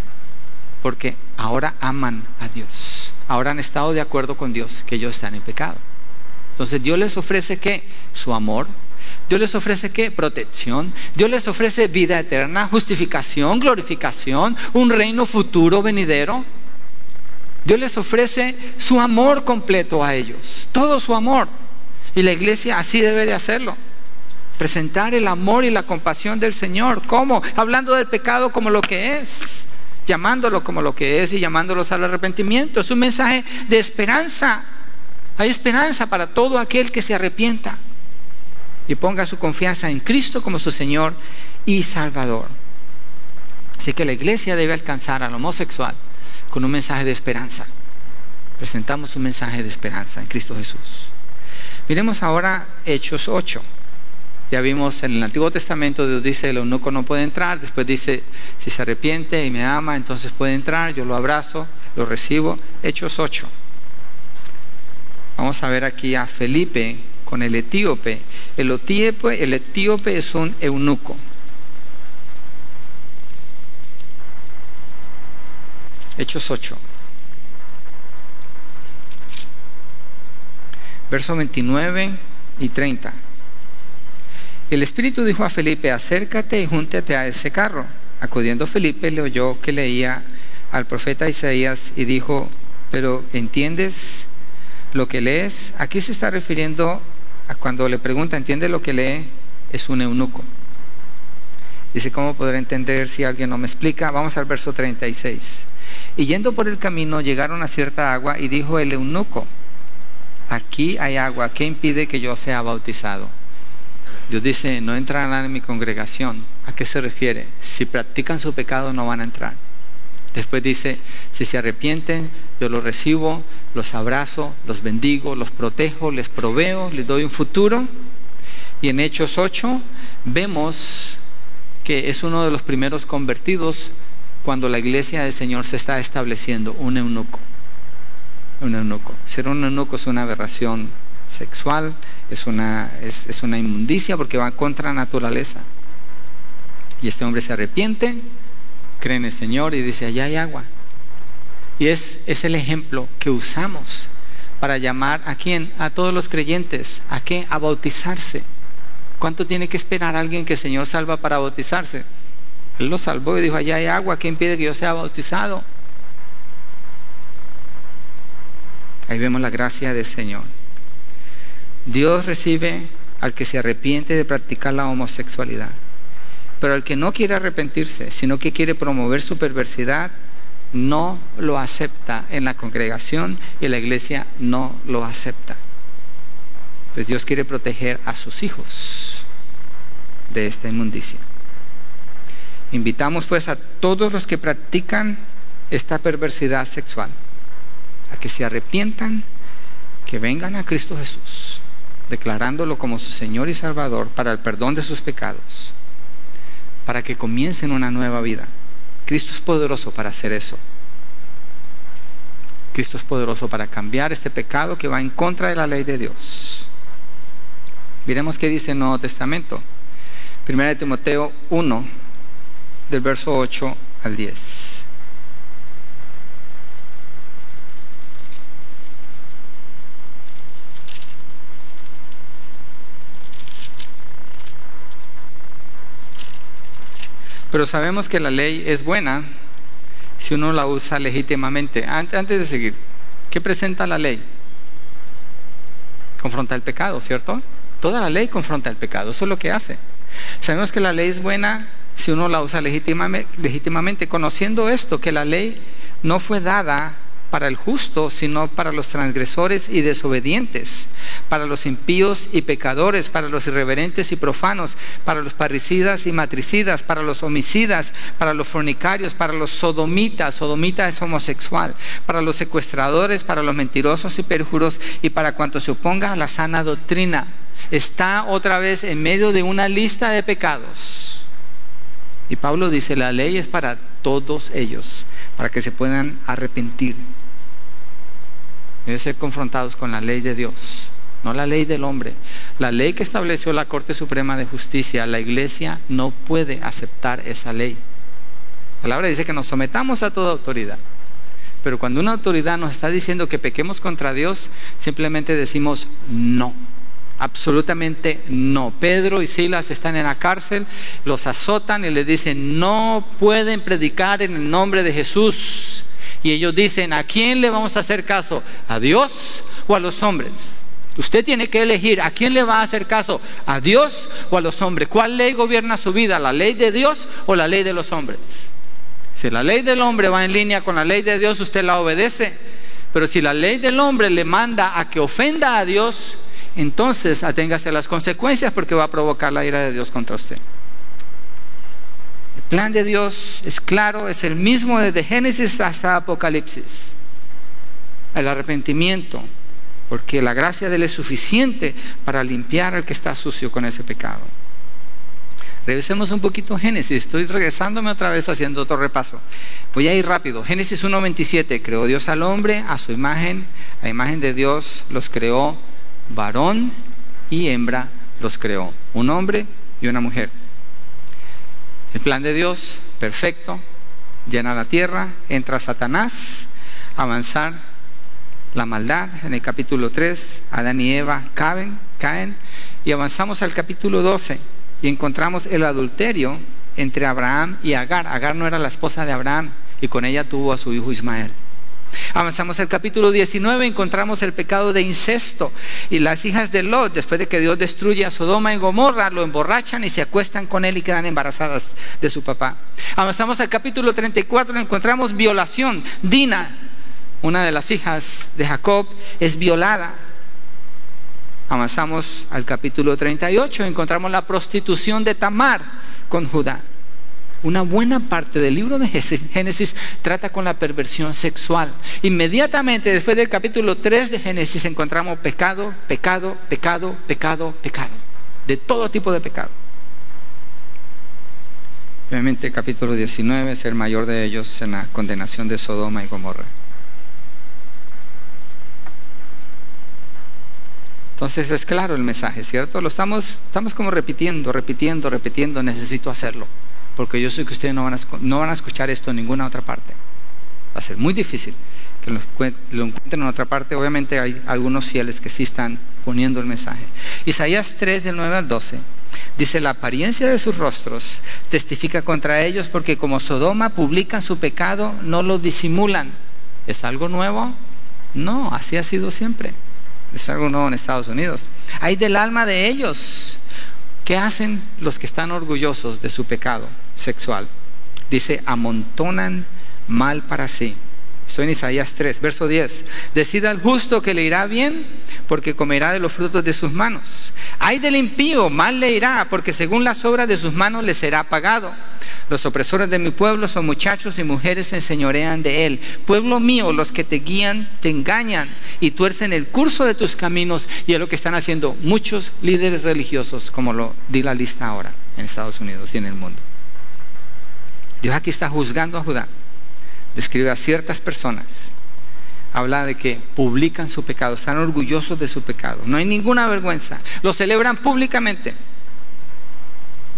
Porque ahora aman a Dios, ahora han estado de acuerdo con Dios que ellos están en pecado. Entonces Dios les ofrece ¿qué? Su amor. Dios les ofrece ¿qué? Protección. Dios les ofrece vida eterna, justificación, glorificación, un reino futuro venidero. Dios les ofrece su amor completo a ellos, todo su amor. Y la iglesia así debe de hacerlo. Presentar el amor y la compasión del Señor. ¿Cómo? Hablando del pecado como lo que es, llamándolo como lo que es y llamándolos al arrepentimiento. Es un mensaje de esperanza. Hay esperanza para todo aquel que se arrepienta y ponga su confianza en Cristo como su Señor y Salvador. Así que la iglesia debe alcanzar al homosexual con un mensaje de esperanza. Presentamos un mensaje de esperanza en Cristo Jesús. Miremos ahora Hechos 8. Ya vimos en el Antiguo Testamento, Dios dice: el eunuco no puede entrar. Después dice: si se arrepiente y me ama, entonces puede entrar. Yo lo abrazo, lo recibo. Hechos 8. Vamos a ver aquí a Felipe con el etíope. El etíope es un eunuco. Hechos 8. versos 29 y 30. El Espíritu dijo a Felipe: acércate y júntate a ese carro. Acudiendo Felipe, le oyó que leía al profeta Isaías y dijo: pero ¿entiendes lo que lees? Aquí se está refiriendo a cuando le pregunta: ¿entiende lo que lee? Es un eunuco. Dice: ¿cómo podré entender si alguien no me explica? Vamos al verso 36. Y yendo por el camino llegaron a cierta agua, y dijo el eunuco: aquí hay agua, ¿qué impide que yo sea bautizado? Dios dice: no entrarán en mi congregación. ¿A qué se refiere? Si practican su pecado no van a entrar. Después dice: si se arrepienten, yo los recibo, los abrazo, los bendigo, los protejo, les proveo, les doy un futuro. Y en Hechos 8 vemos que es uno de los primeros convertidos cuando la iglesia del Señor se está estableciendo, un eunuco. Un eunuco. Ser un eunuco es una aberración sexual, es una inmundicia porque va contra naturaleza. Y este hombre se arrepiente, cree en el Señor y dice: allá hay agua. Y es el ejemplo que usamos para llamar ¿a quién? A todos los creyentes. ¿A qué? A bautizarse. ¿Cuánto tiene que esperar alguien que el Señor salva para bautizarse? Él lo salvó y dijo: allá hay agua, ¿qué impide que yo sea bautizado? Ahí vemos la gracia del Señor. Dios recibe al que se arrepiente de practicar la homosexualidad, pero al que no quiere arrepentirse, sino que quiere promover su perversidad, no lo acepta en la congregación, y la iglesia no lo acepta. Pues Dios quiere proteger a sus hijos de esta inmundicia. Invitamos pues a todos los que practican esta perversidad sexual a que se arrepientan, que vengan a Cristo Jesús, declarándolo como su Señor y Salvador para el perdón de sus pecados, para que comiencen una nueva vida. Cristo es poderoso para hacer eso. Cristo es poderoso para cambiar este pecado que va en contra de la ley de Dios. Miremos qué dice el Nuevo Testamento. 1 Timoteo 1, del verso 8 al 10. Pero sabemos que la ley es buena si uno la usa legítimamente. Antes de seguir, ¿qué presenta la ley? Confronta el pecado, ¿cierto? Toda la ley confronta el pecado, eso es lo que hace. Sabemos que la ley es buena si uno la usa legítimamente, conociendo esto, que la ley no fue dada para el justo, sino para los transgresores y desobedientes, para los impíos y pecadores, para los irreverentes y profanos, para los parricidas y matricidas, para los homicidas, para los fornicarios, para los sodomitas, sodomita es homosexual, para los secuestradores, para los mentirosos y perjuros, y para cuanto se oponga a la sana doctrina. Está otra vez en medio de una lista de pecados. Y Pablo dice: la ley es para todos ellos, para que se puedan arrepentir. Deben ser confrontados con la ley de Dios, no la ley del hombre. La ley que estableció la Corte Suprema de Justicia, la iglesia no puede aceptar esa ley. La palabra dice que nos sometamos a toda autoridad, pero cuando una autoridad nos está diciendo que pequemos contra Dios, simplemente decimos no. Absolutamente no. Pedro y Silas están en la cárcel, los azotan y les dicen: no pueden predicar en el nombre de Jesús. Y ellos dicen: ¿a quién le vamos a hacer caso? ¿A Dios o a los hombres? Usted tiene que elegir a quién le va a hacer caso, ¿a Dios o a los hombres? ¿Cuál ley gobierna su vida? ¿La ley de Dios o la ley de los hombres? Si la ley del hombre va en línea con la ley de Dios, usted la obedece. Pero si la ley del hombre le manda a que ofenda a Dios, entonces aténgase a las consecuencias, porque va a provocar la ira de Dios contra usted. El plan de Dios es claro, es el mismo desde Génesis hasta Apocalipsis. El arrepentimiento, porque la gracia de Él es suficiente para limpiar al que está sucio con ese pecado. Revisemos un poquito Génesis. Estoy regresándome otra vez haciendo otro repaso. Voy a ir rápido. Génesis 1:27. Creó Dios al hombre a su imagen, a imagen de Dios los creó, varón y hembra los creó, un hombre y una mujer. El plan de Dios, perfecto, llena la tierra, entra Satanás a avanzar la maldad. En el capítulo 3, Adán y Eva caen. Y avanzamos al capítulo 12 y encontramos el adulterio entre Abraham y Agar. Agar no era la esposa de Abraham y con ella tuvo a su hijo Ismael. Avanzamos al capítulo 19, encontramos el pecado de incesto y las hijas de Lot, después de que Dios destruye a Sodoma y Gomorra, lo emborrachan y se acuestan con él y quedan embarazadas de su papá. Avanzamos al capítulo 34, encontramos violación. Dina, una de las hijas de Jacob, es violada. Avanzamos al capítulo 38, encontramos la prostitución de Tamar con Judá. Una buena parte del libro de Génesis trata con la perversión sexual. Inmediatamente después del capítulo 3 de Génesis encontramos pecado, de todo tipo de pecado. Obviamente el capítulo 19 es el mayor de ellos en la condenación de Sodoma y Gomorra. Entonces es claro el mensaje, ¿cierto? Lo estamos como repitiendo, necesito hacerlo. Porque yo sé que ustedes no van a escuchar esto en ninguna otra parte. Va a ser muy difícil que lo encuentren en otra parte. Obviamente hay algunos fieles que sí están poniendo el mensaje. Isaías 3, del 9 al 12, dice: la apariencia de sus rostros testifica contra ellos, porque como Sodoma publican su pecado, no lo disimulan. ¿Es algo nuevo? No, así ha sido siempre. Es algo nuevo en Estados Unidos. Hay del alma de ellos. ¿Qué hacen los que están orgullosos de su pecado sexual? Dice: amontonan mal para sí. Estoy en Isaías 3, verso 10. Decida al justo que le irá bien, porque comerá de los frutos de sus manos. Ay del impío, mal le irá, porque según las obras de sus manos le será pagado. Los opresores de mi pueblo son muchachos y mujeres, se enseñorean de él. Pueblo mío, los que te guían te engañan y tuercen el curso de tus caminos. Y es lo que están haciendo muchos líderes religiosos, como lo di la lista ahora en Estados Unidos y en el mundo. Dios aquí está juzgando a Judá. Describe a ciertas personas. Habla de que publican su pecado, están orgullosos de su pecado. No hay ninguna vergüenza. Lo celebran públicamente.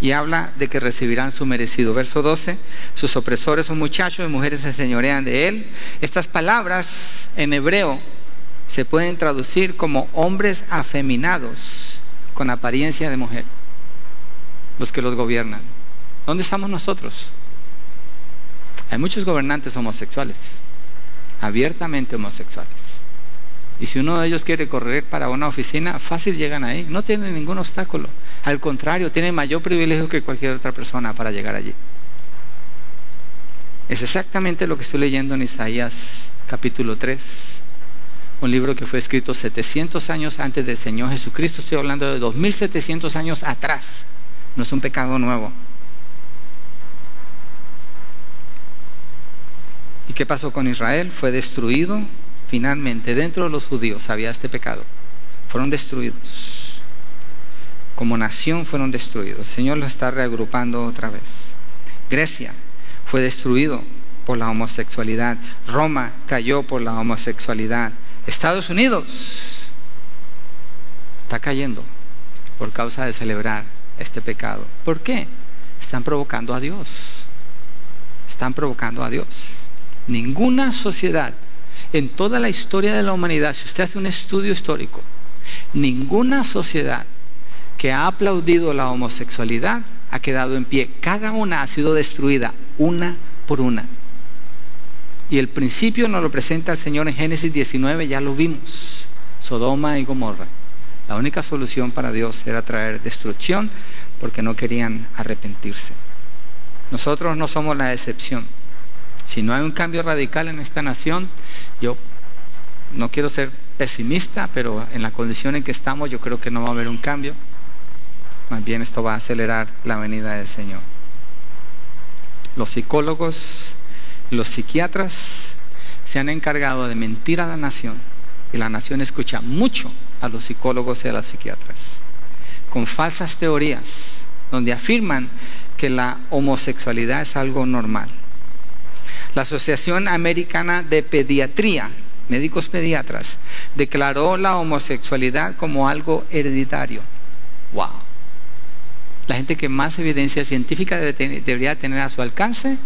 Y habla de que recibirán su merecido. Verso 12: sus opresores son muchachos y mujeres se enseñorean de él. Estas palabras en hebreo se pueden traducir como hombres afeminados con apariencia de mujer, los que los gobiernan. ¿Dónde estamos nosotros? Hay muchos gobernantes homosexuales, abiertamente homosexuales. Y si uno de ellos quiere correr para una oficina, fácil llegan ahí, no tienen ningún obstáculo. Al contrario, tienen mayor privilegio que cualquier otra persona para llegar allí. Es exactamente lo que estoy leyendo en Isaías capítulo 3, un libro que fue escrito 700 años antes del Señor Jesucristo. Estoy hablando de 2700 años atrás. No es un pecado nuevo. ¿Y qué pasó con Israel? Fue destruido finalmente. Dentro de los judíos había este pecado. Fueron destruidos. Como nación fueron destruidos. El Señor los está reagrupando otra vez. Grecia fue destruido por la homosexualidad. Roma cayó por la homosexualidad. Estados Unidos está cayendo por causa de celebrar este pecado. ¿Por qué? Están provocando a Dios. Están provocando a Dios. Ninguna sociedad en toda la historia de la humanidad, si usted hace un estudio histórico, ninguna sociedad que ha aplaudido la homosexualidad ha quedado en pie. Cada una ha sido destruida, una por una. Y el principio nos lo presenta el Señor en Génesis 19, ya lo vimos. Sodoma y Gomorra. La única solución para Dios era traer destrucción, porque no querían arrepentirse. Nosotros no somos la excepción. Si no hay un cambio radical en esta nación, yo no quiero ser pesimista, pero en la condición en que estamos, yo creo que no va a haber un cambio. Más bien esto va a acelerar la venida del Señor. Los psicólogos, los psiquiatras se han encargado de mentir a la nación, y la nación escucha mucho a los psicólogos y a los psiquiatras con falsas teorías donde afirman que la homosexualidad es algo normal. La Asociación Americana de Pediatría, médicos pediatras, declaró la homosexualidad como algo hereditario. ¡Wow! La gente que más evidencia científica debería tener a su alcance,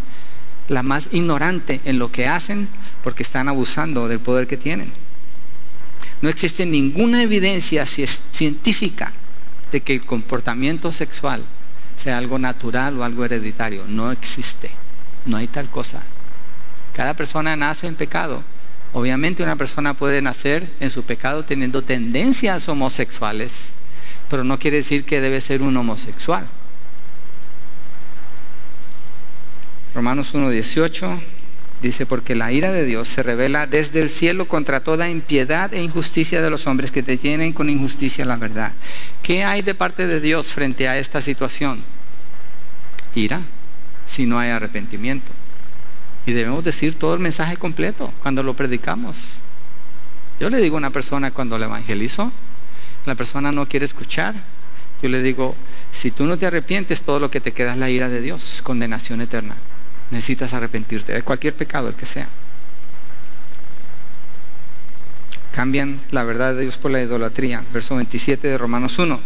la más ignorante en lo que hacen, porque están abusando del poder que tienen. No existe ninguna evidencia científica de que el comportamiento sexual sea algo natural o algo hereditario. No existe. No hay tal cosa. Cada persona nace en pecado. Obviamente una persona puede nacer en su pecado teniendo tendencias homosexuales, pero no quiere decir que debe ser un homosexual. Romanos 1:18 dice: porque la ira de Dios se revela desde el cielo contra toda impiedad e injusticia de los hombres que detienen con injusticia la verdad. ¿Qué hay de parte de Dios frente a esta situación? Ira, si no hay arrepentimiento. Y debemos decir todo el mensaje completo cuando lo predicamos. Yo le digo a una persona cuando le evangelizo, la persona no quiere escuchar, yo le digo: si tú no te arrepientes, todo lo que te queda es la ira de Dios, condenación eterna. Necesitas arrepentirte de cualquier pecado, el que sea. Cambian la verdad de Dios por la idolatría. Verso 27 de Romanos 1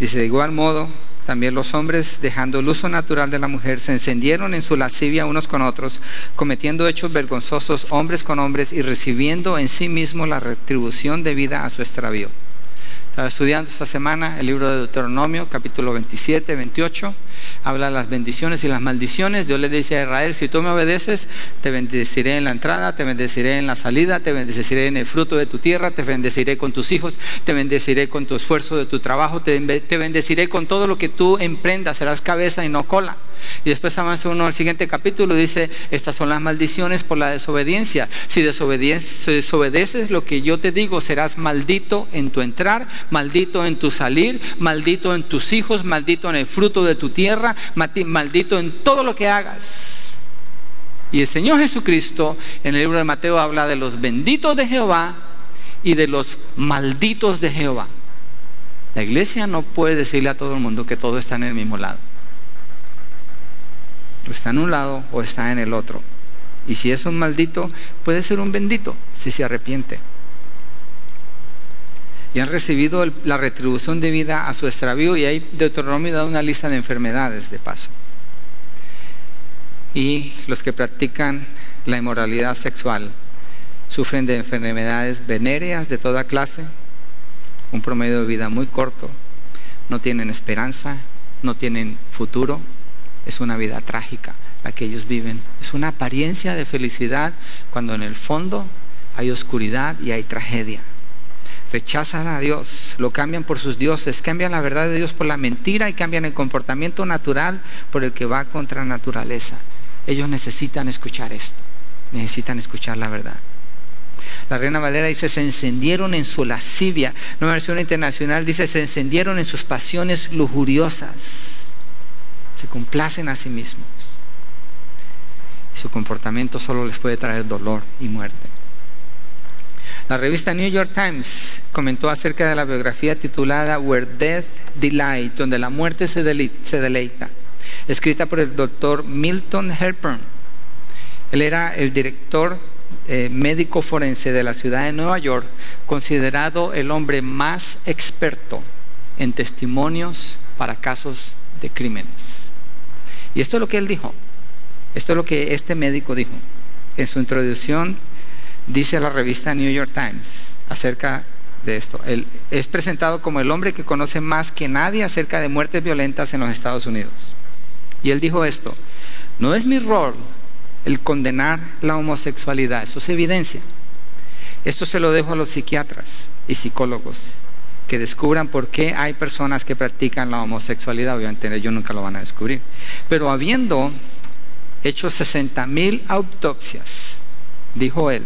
dice: de igual modo también los hombres, dejando el uso natural de la mujer, se encendieron en su lascivia unos con otros, cometiendo hechos vergonzosos hombres con hombres y recibiendo en sí mismos la retribución debida a su extravío. Estaba estudiando esta semana el libro de Deuteronomio, capítulo 27, 28. Habla de las bendiciones y las maldiciones. Dios le dice a Israel: si tú me obedeces, te bendeciré en la entrada, te bendeciré en la salida, te bendeciré en el fruto de tu tierra, te bendeciré con tus hijos, te bendeciré con tu esfuerzo de tu trabajo, te bendeciré con todo lo que tú emprendas, serás cabeza y no cola. Y después avanza uno al siguiente capítulo, dice: estas son las maldiciones por la desobediencia. Si desobedeces lo que yo te digo, serás maldito en tu entrar, maldito en tu salir, maldito en tus hijos, maldito en el fruto de tu tierra, maldito en todo lo que hagas. Y el Señor Jesucristo en el libro de Mateo habla de los benditos de Jehová y de los malditos de Jehová. La iglesia no puede decirle a todo el mundo que todos están en el mismo lado. O está en un lado o está en el otro. Y si es un maldito, puede ser un bendito si se arrepiente. Y han recibido la retribución debida a su extravío. Y ahí Deuteronomio da una lista de enfermedades de paso. Y los que practican la inmoralidad sexual sufren de enfermedades venéreas de toda clase, un promedio de vida muy corto, no tienen esperanza, no tienen futuro. Es una vida trágica la que ellos viven. Es una apariencia de felicidad cuando en el fondo hay oscuridad y hay tragedia. Rechazan a Dios, lo cambian por sus dioses, cambian la verdad de Dios por la mentira y cambian el comportamiento natural por el que va contra la naturaleza. Ellos necesitan escuchar esto, necesitan escuchar la verdad. La Reina Valera dice: se encendieron en su lascivia. Nueva Versión Internacional dice: se encendieron en sus pasiones lujuriosas. Se complacen a sí mismos. Su comportamiento solo les puede traer dolor y muerte. La revista New York Times comentó acerca de la biografía titulada Where Death Delight, donde la muerte se deleita, escrita por el doctor Milton Halpern. Él era el director médico forense de la ciudad de Nueva York, considerado el hombre más experto en testimonios para casos de crímenes. Y esto es lo que él dijo, esto es lo que este médico dijo. En su introducción dice a la revista New York Times acerca de esto: él es presentado como el hombre que conoce más que nadie acerca de muertes violentas en los Estados Unidos. Y él dijo esto: no es mi rol el condenar la homosexualidad, esto es evidencia. Esto se lo dejo a los psiquiatras y psicólogos, que descubran por qué hay personas que practican la homosexualidad. Obviamente ellos nunca lo van a descubrir, pero habiendo hecho 60,000 autopsias, dijo él,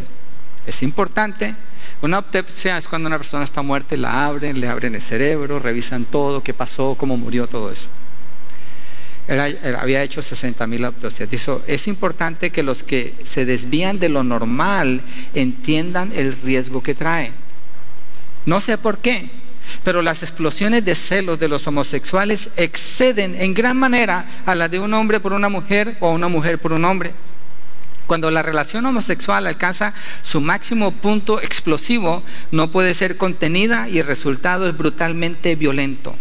es importante. Una autopsia es cuando una persona está muerta y la abren, le abren el cerebro, revisan todo, qué pasó, cómo murió, todo eso. Él había hecho 60,000 autopsias. Dijo: es importante que los que se desvían de lo normal entiendan el riesgo que trae. No sé por qué, pero las explosiones de celos de los homosexuales exceden en gran manera a las de un hombre por una mujer o una mujer por un hombre. Cuando la relación homosexual alcanza su máximo punto explosivo, no puede ser contenida y el resultado es brutalmente violento.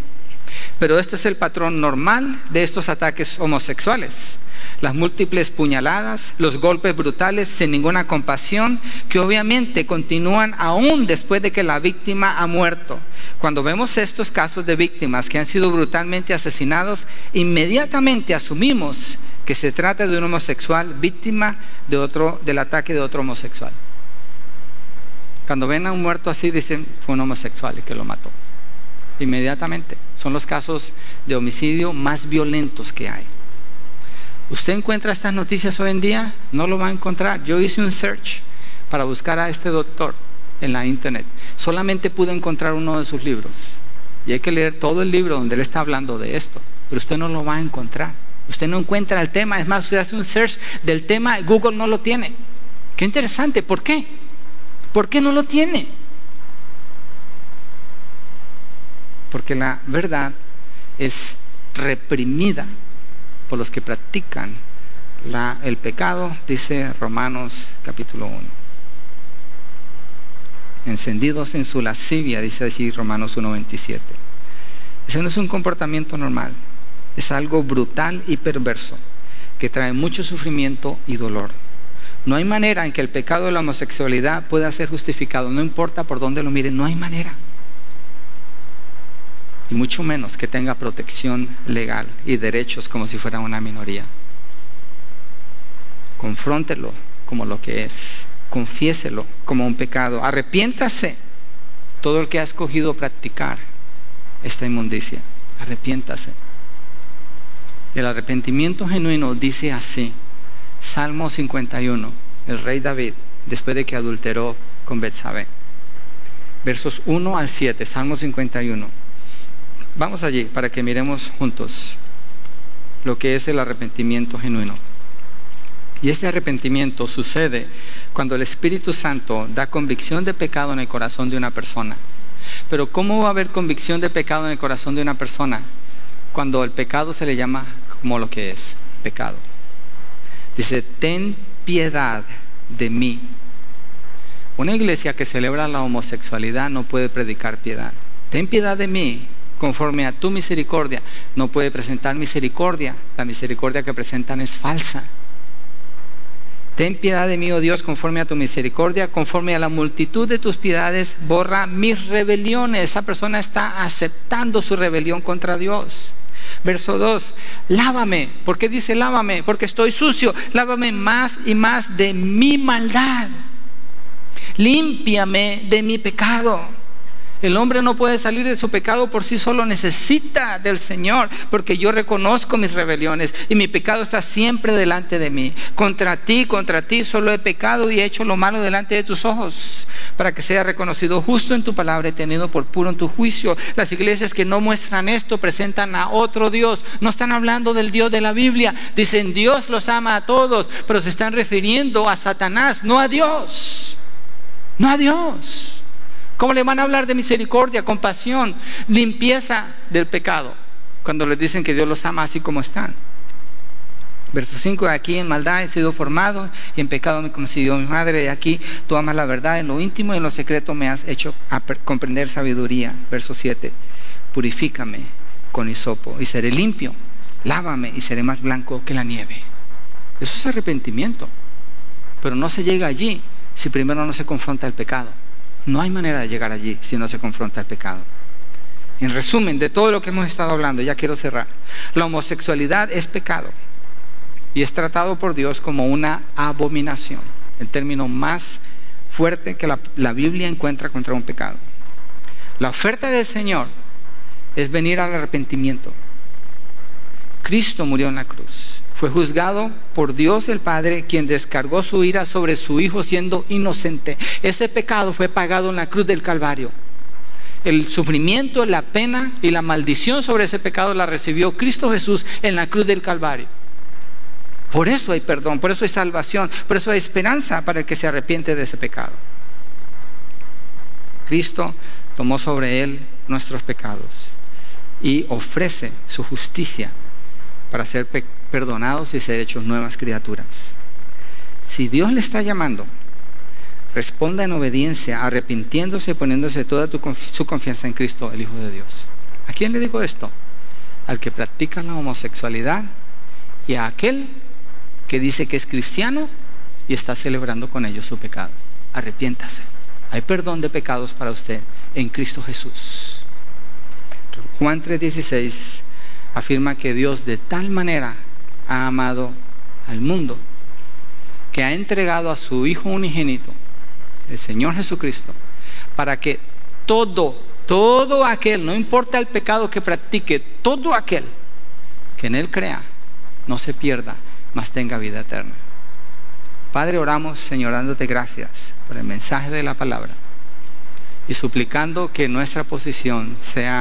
Pero este es el patrón normal de estos ataques homosexuales. las múltiples puñaladas, los golpes brutales sin ninguna compasión, que obviamente continúan aún después de que la víctima ha muerto. Cuando vemos estos casos de víctimas que han sido brutalmente asesinados, inmediatamente asumimos que se trata de un homosexual víctima del ataque de otro homosexual. Cuando ven a un muerto así, dicen, fue un homosexual el que lo mató. Inmediatamente. Son los casos de homicidio más violentos que hay. ¿Usted encuentra estas noticias hoy en día? No lo va a encontrar. Yo hice un search para buscar a este doctor en la internet. Solamente pude encontrar uno de sus libros. Y hay que leer todo el libro donde él está hablando de esto. Pero usted no lo va a encontrar. Usted no encuentra el tema. Es más, usted hace un search del tema, Google no lo tiene. Qué interesante. ¿Por qué? ¿Por qué no lo tiene? Porque la verdad es reprimida por los que practican el pecado, dice Romanos capítulo 1. Encendidos en su lascivia, dice así Romanos 1:27. Ese no es un comportamiento normal, es algo brutal y perverso que trae mucho sufrimiento y dolor. No hay manera en que el pecado de la homosexualidad pueda ser justificado, no importa por dónde lo miren, no hay manera. Y mucho menos que tenga protección legal y derechos como si fuera una minoría. Confróntelo como lo que es, confiéselo como un pecado, arrepiéntase todo el que ha escogido practicar esta inmundicia, arrepiéntase. El arrepentimiento genuino dice así, Salmo 51, el rey David, después de que adulteró con Betsabé. Versos 1 al 7, Salmo 51. Vamos allí para que miremos juntos lo que es el arrepentimiento genuino. Y este arrepentimiento sucede cuando el Espíritu Santo da convicción de pecado en el corazón de una persona. Pero ¿cómo va a haber convicción de pecado en el corazón de una persona cuando el pecado se le llama como lo que es, pecado? Dice, ten piedad de mí. Una iglesia que celebra la homosexualidad no puede predicar piedad. Ten piedad de mí, conforme a tu misericordia. No puede presentar misericordia. La misericordia que presentan es falsa. Ten piedad de mí, oh Dios, conforme a tu misericordia, conforme a la multitud de tus piedades, borra mis rebeliones. Esa persona está aceptando su rebelión contra Dios. Verso 2, lávame. ¿Por qué dice lávame? Porque estoy sucio. Lávame más y más de mi maldad. Límpiame de mi pecado. El hombre no puede salir de su pecado por sí solo, necesita del Señor, porque yo reconozco mis rebeliones y mi pecado está siempre delante de mí. Contra ti solo he pecado y he hecho lo malo delante de tus ojos, para que sea reconocido justo en tu palabra y tenido por puro en tu juicio. Las iglesias que no muestran esto presentan a otro Dios. No están hablando del Dios de la Biblia. Dicen Dios los ama a todos, pero se están refiriendo a Satanás, no a Dios. No a Dios. ¿Cómo le van a hablar de misericordia, compasión, limpieza del pecado cuando les dicen que Dios los ama así como están? Verso 5, aquí en maldad he sido formado y en pecado me concibió mi madre. Y aquí tú amas la verdad, en lo íntimo y en lo secreto me has hecho comprender sabiduría. Verso 7, purifícame con hisopo y seré limpio, lávame y seré más blanco que la nieve. Eso es arrepentimiento, pero no se llega allí si primero no se confronta el pecado. No hay manera de llegar allí si no se confronta el pecado. En resumen, de todo lo que hemos estado hablando, ya quiero cerrar. La homosexualidad es pecado y es tratado por Dios como una abominación, el término más fuerte que la Biblia encuentra contra un pecado. La oferta del Señor es venir al arrepentimiento. Cristo murió en la cruz. Fue juzgado por Dios el Padre, quien descargó su ira sobre su Hijo siendo inocente. Ese pecado fue pagado en la cruz del Calvario. El sufrimiento, la pena y la maldición sobre ese pecado la recibió Cristo Jesús en la cruz del Calvario. Por eso hay perdón, por eso hay salvación, por eso hay esperanza para el que se arrepiente de ese pecado. Cristo tomó sobre él nuestros pecados y ofrece su justicia para ser perdonados y ser hechos nuevas criaturas. Si Dios le está llamando, responda en obediencia, arrepintiéndose, poniéndose toda su confianza en Cristo, el Hijo de Dios. ¿A quién le digo esto? Al que practica la homosexualidad y a aquel que dice que es cristiano y está celebrando con ellos su pecado. Arrepiéntase. Hay perdón de pecados para usted en Cristo Jesús. Juan 3:16 afirma que Dios de tal manera ha amado al mundo que ha entregado a su Hijo unigénito, el Señor Jesucristo, para que todo aquel, no importa el pecado que practique, todo aquel que en Él crea, no se pierda, mas tenga vida eterna. Padre, oramos, Señor, dándote gracias por el mensaje de la palabra y suplicando que nuestra posición sea